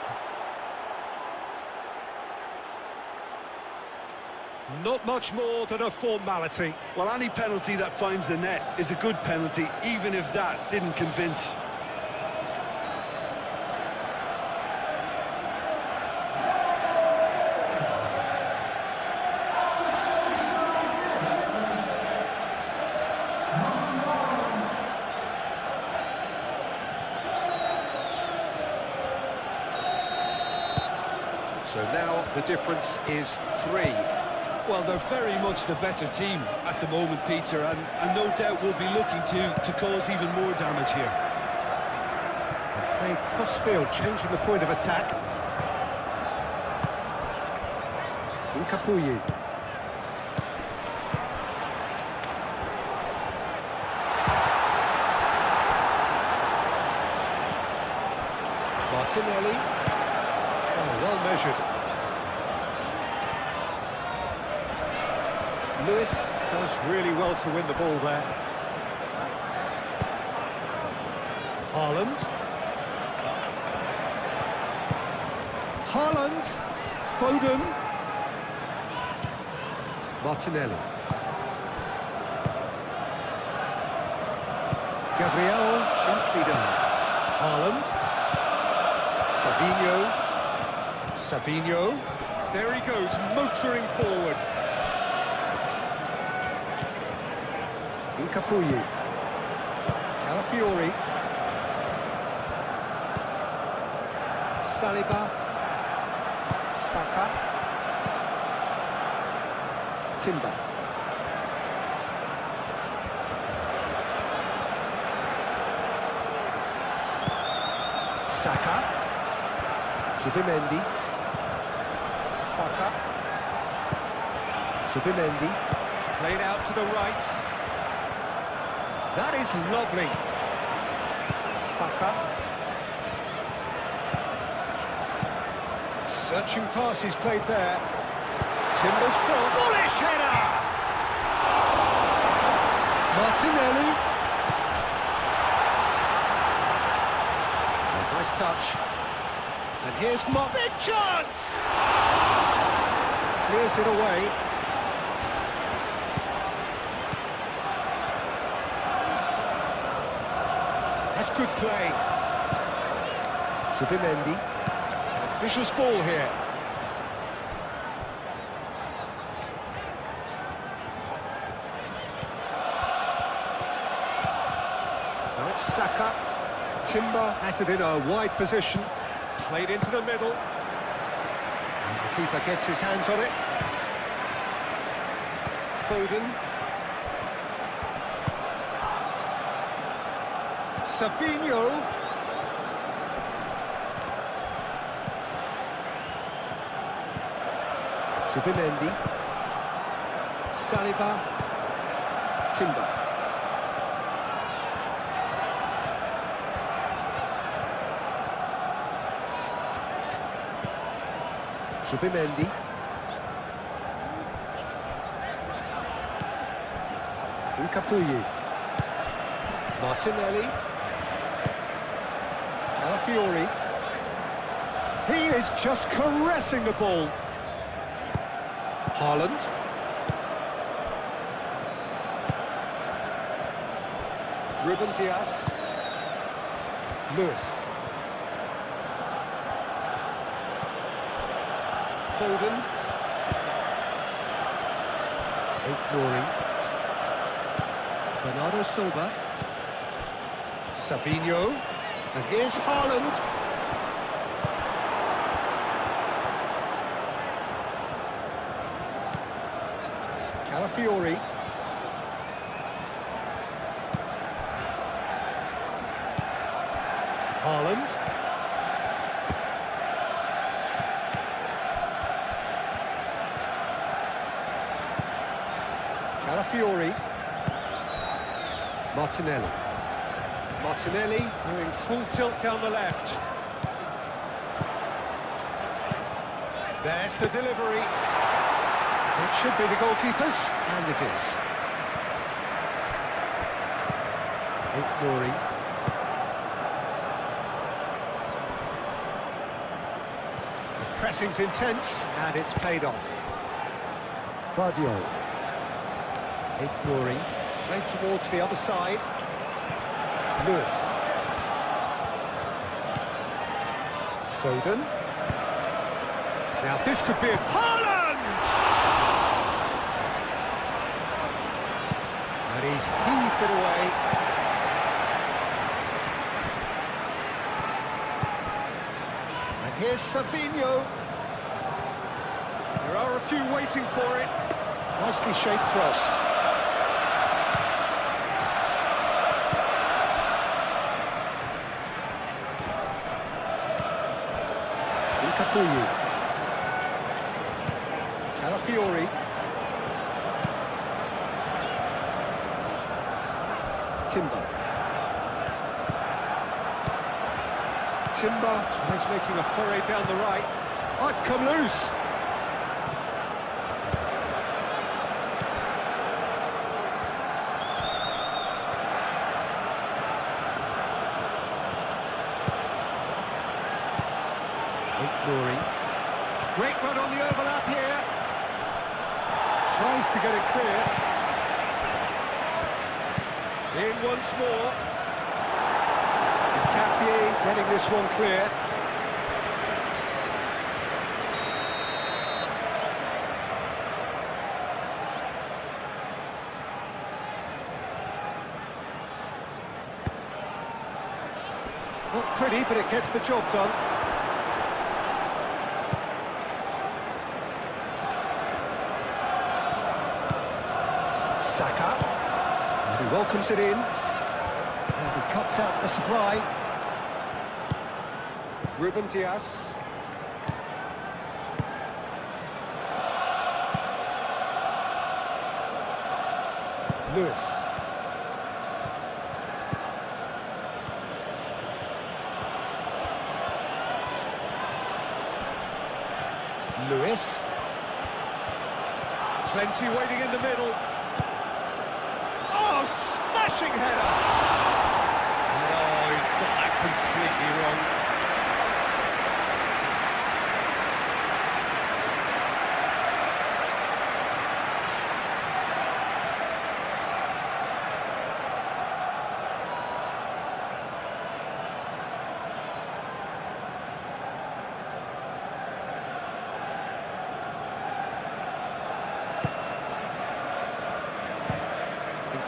Not much more than a formality. Well, any penalty that finds the net is a good penalty, even if that didn't convince. So now the difference is 3. Well, they're very much the better team at the moment, Peter, and no doubt will be looking to cause even more damage here. Playing cross-field, changing the point of attack. Nkapuyi. Martinelli. Oh, well measured. Lewis does really well to win the ball there. Haaland. Haaland. Foden. Martinelli. Gabriel, gently done. Haaland. Savinho. There he goes, motoring forward. Nkapuyi. Calafiori. Saliba. Saka. Timber. Saka. Zubimendi. Saka. Zubimendi. Played out to the right. That is lovely. Saka. Searching passes played there. Timber's cross. Bullish header! Martinelli. Oh, nice touch. And here's big chance! Clears it away. That's good play. Subimendi. Ambitious ball here. Now it's Saka. Timber has it in a wide position. Played into the middle. And the keeper gets his hands on it. Foden. Savinho. Subimendi. Saliba. Timber. Subimendi. Incapuyi. Martinelli. Calafiori. He is just caressing the ball. Haaland. Ruben Dias. Lewis. Foden. Nori. Bernardo Silva. Savinho. And here's Haaland. Calafiori. Haaland. Calafiori. Martinelli. Martinelli doing full tilt down the left. There's the delivery. It should be the goalkeeper's, and it is. Nori. The pressing's intense, and it's paid off. Vardiol. Nori. Played towards the other side. Lewis. Foden. Now this could be a... Haaland! And he's heaved it away. And here's Savinho. There are a few waiting for it. Nicely shaped cross. Incapuyi. Calafiori. Timber. Timber tries making a foray down the right. Oh, it's come loose. Nori. Great run on the overlap here. Tries to get it clear. In once more. Capie getting this one clear. Not pretty, but it gets the job done. Saka, and he welcomes it in, and he cuts out the supply. Ruben Dias. Lewis. Lewis. Plenty waiting in the middle. Oh, smashing header! No, he's got that completely wrong.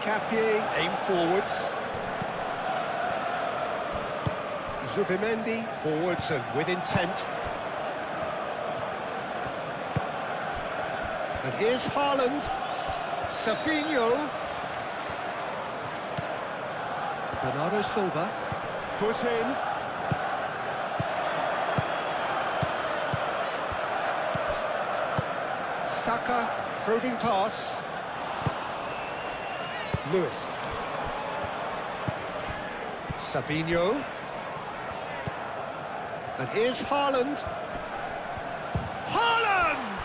Capie, aim forwards. Zubimendi, forwards and with intent. And here's Haaland. Savinho. Bernardo Silva. Foot in. Saka, probing pass. Lewis. Savinho. And here's Haaland. Haaland!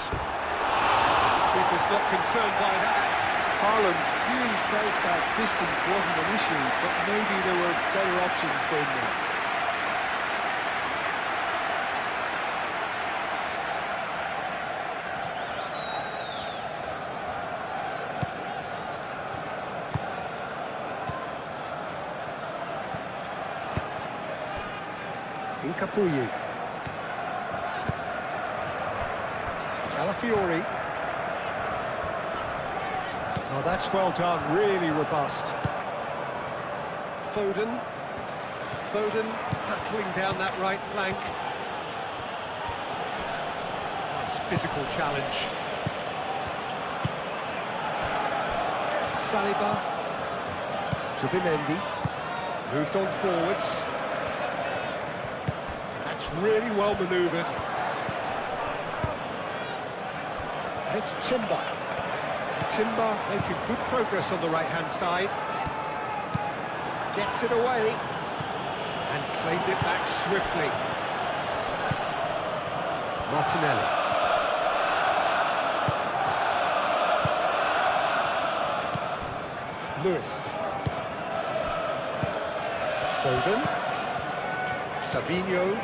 Keeper's not concerned by that. Haaland clearly felt that distance wasn't an issue, but maybe there were better options for him there. Incapuyi. Calafiori. Oh, that's well done, really robust. Foden. Foden battling down that right flank. Nice physical challenge. Saliba. Zubimendi. Moved on forwards. That's really well manoeuvred. And it's Timber. Timber making good progress on the right-hand side. Gets it away. And claimed it back swiftly. Martinelli. Lewis. Foden. Savinho.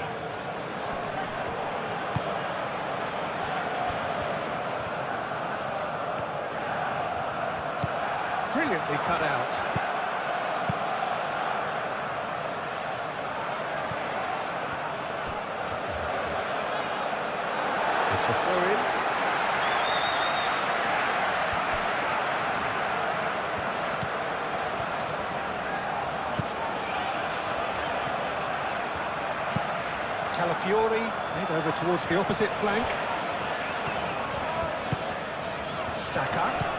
Brilliantly cut out. It's a throw-in. Calafiori, made over towards the opposite flank. Saka.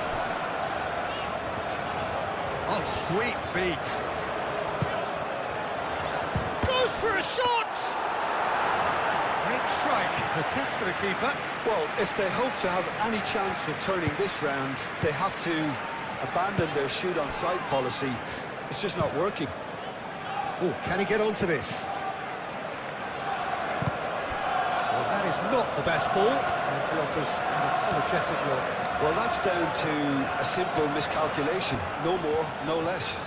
Oh, sweet feet. Goes for a shot! Great strike. A test for the keeper. Well, if they hope to have any chance of turning this round, they have to abandon their shoot-on-sight policy. It's just not working. Oh, can he get onto this? Well, that is not the best ball. And he offers an apologetic look. Well, that's down to a simple miscalculation. No more, no less.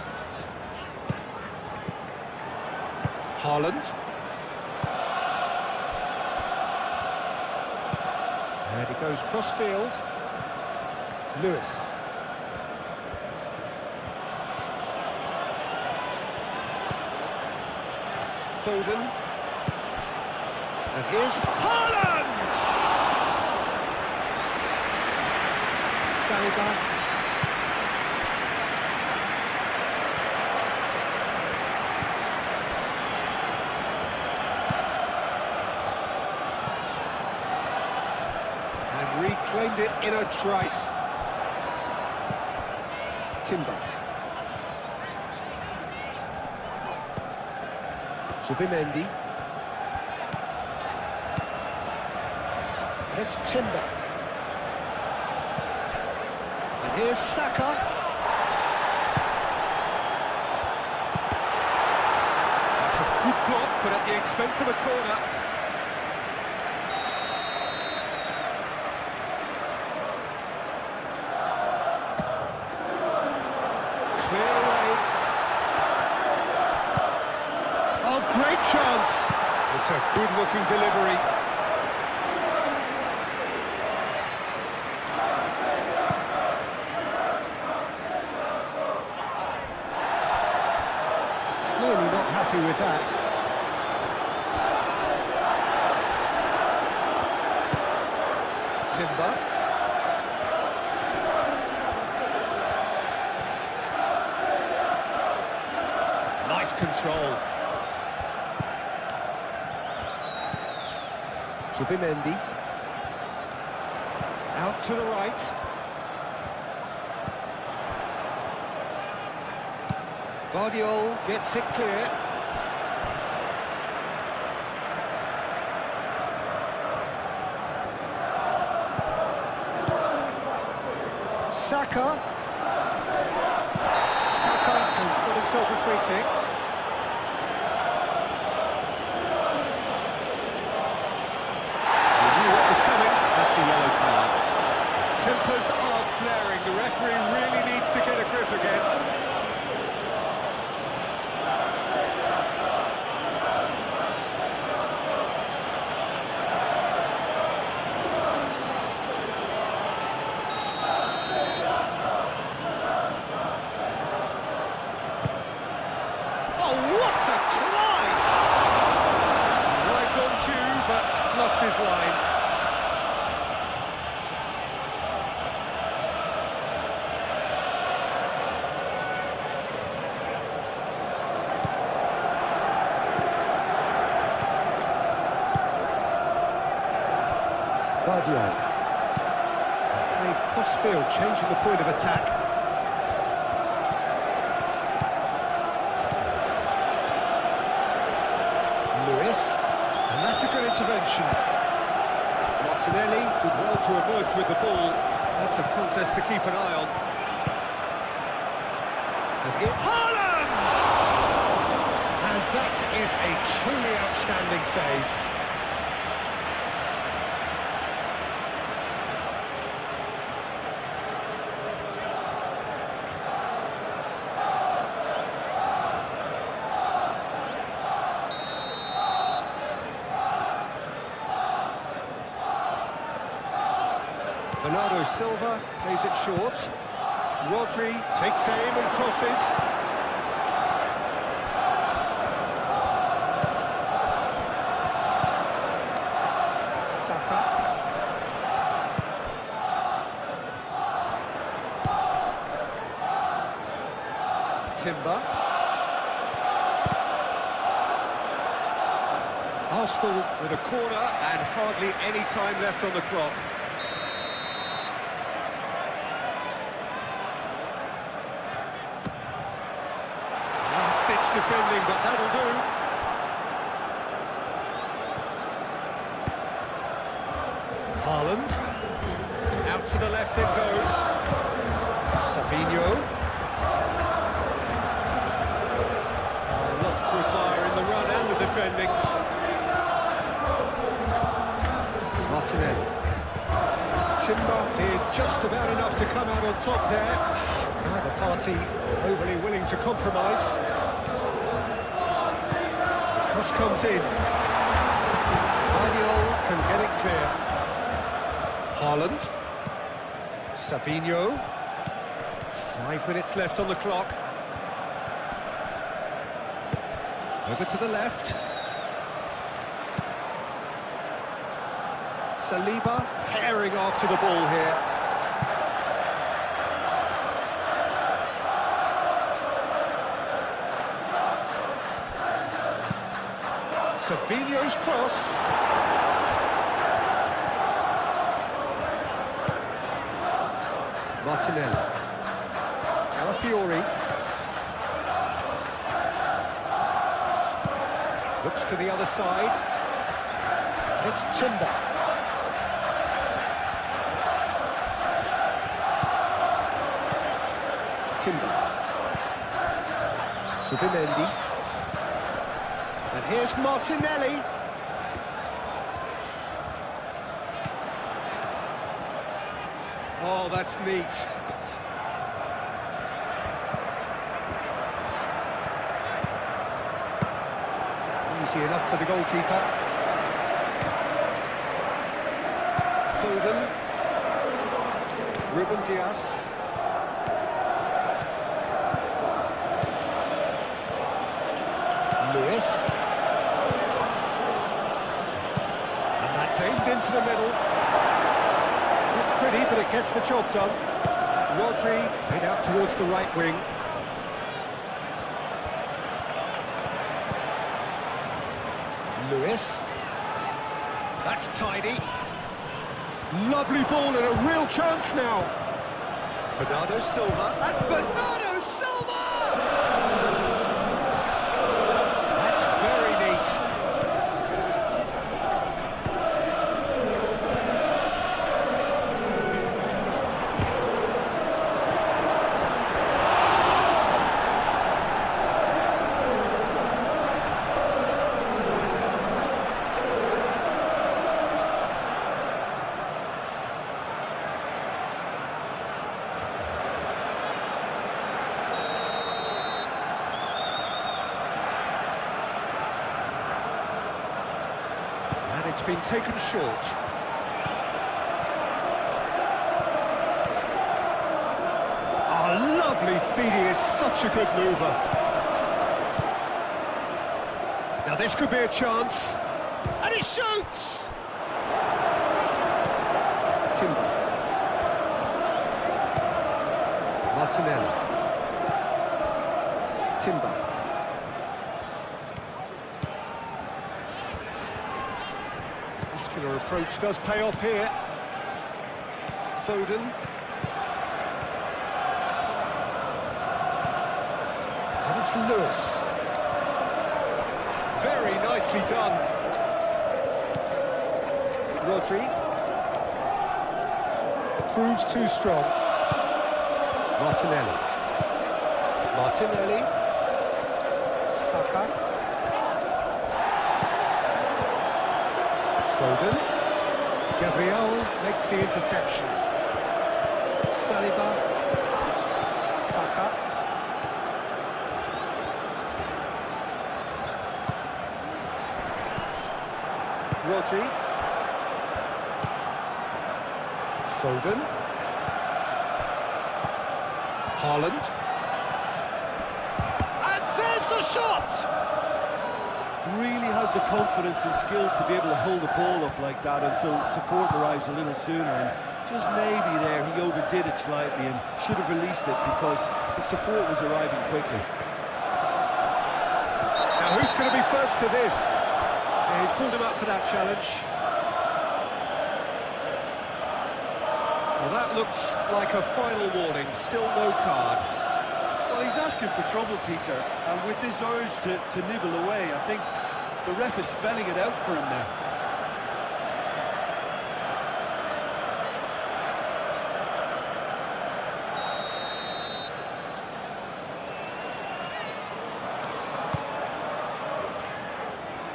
Haaland. And he goes cross-field. Lewis. Foden. And here's Haaland! Saliba. And reclaimed it in a trice. Timber. Zubimendi. And it's Timber. And here's Saka. That's a good block, but at the expense of a corner. Good-looking delivery. Clearly not happy with that. Timber. Nice control. Subimendi. Out to the right. Guardiol gets it clear. Saka. Saka has got himself a free kick. He knew what was coming. That's a yellow card. Tempers are flaring. The referee really needs to get a grip again. What a climb! Right on cue, but fluffed his line. Guardiol. Playing cross-field, changing the point of attack. And that's a good intervention. Martinelli did well to emerge with the ball. That's a contest to keep an eye on. And Haaland! And that is a truly outstanding save. Bernardo Silva plays it short. Rodri takes aim and crosses. Saka. Timber. Arsenal with a corner and hardly any time left on the clock. Defending, but that'll do. Haaland. Out to the left it goes. Savinho. Lots to admire in the run and the defending. Martinelli. Timber did just about enough to come out on top there. Neither party overly willing to compromise. Cross comes in. Guardiol can get it clear. Haaland. Savinho. 5 minutes left on the clock. Over to the left. Saliba herring after the ball here. Savinho's cross. Martinelli. Calafiori. Looks to the other side. It's Timber. Timber. Subimendi. And here's Martinelli. Oh, that's neat. Easy enough for the goalkeeper. Foden. Ruben Dias. Lewis. And that's aimed into the middle. Not pretty, but it gets the job done. Rodri made out towards the right wing. Lewis. That's tidy. Lovely ball and a real chance now. Bernardo Silva. And Bernardo Silva! That's very neat. It's been taken short. Oh, lovely feed, he is such a good mover. Now this could be a chance. And he shoots! Timber. Martinelli. Timber. Muscular approach does pay off here. Foden. And it's Lewis. Very nicely done. Rodri. Proves too strong. Martinelli. Martinelli. Saka. Foden. Gabriel makes the interception. Saliba. Saka. Rodri. Foden. Haaland. And there's the shot! Really has the confidence and skill to be able to hold the ball up like that until support arrives a little sooner, and just maybe there he overdid it slightly and should have released it because the support was arriving quickly. Now who's going to be first to this? Yeah, he's pulled him up for that challenge. Well, that looks like a final warning, still no card. Well, he's asking for trouble, Peter, and with this urge to nibble away, I think the ref is spelling it out for him now.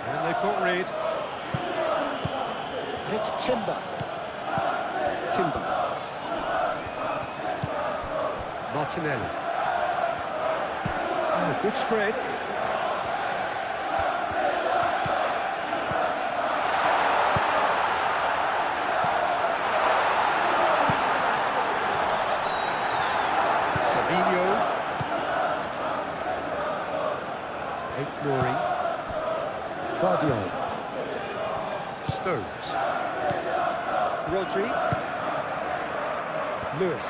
And they've got rid. And it's Timber. Timber. Martinelli. Oh, good spread. Savinho. Nori. Guardiola. Stones. Rodri. Lewis.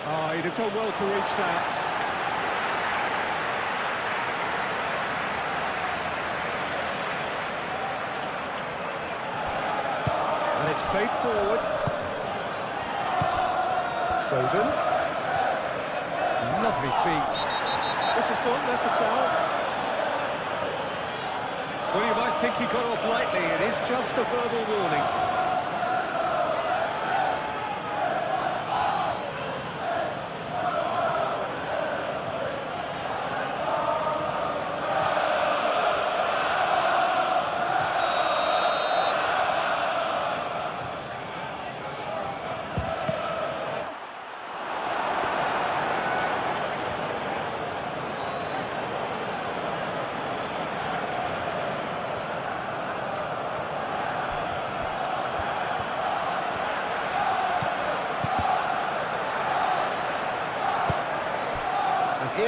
Oh, he'd have done well to reach that. And it's played forward. Foden. Lovely feet. This is gone, that's a foul. Well, you might think he got off lightly. It is just a verbal warning.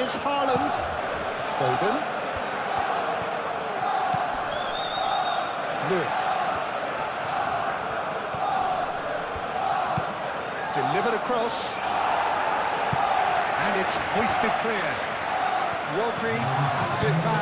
finds Haaland. Foden. Lewis. Delivered across. And it's hoisted clear. Rodri has it back.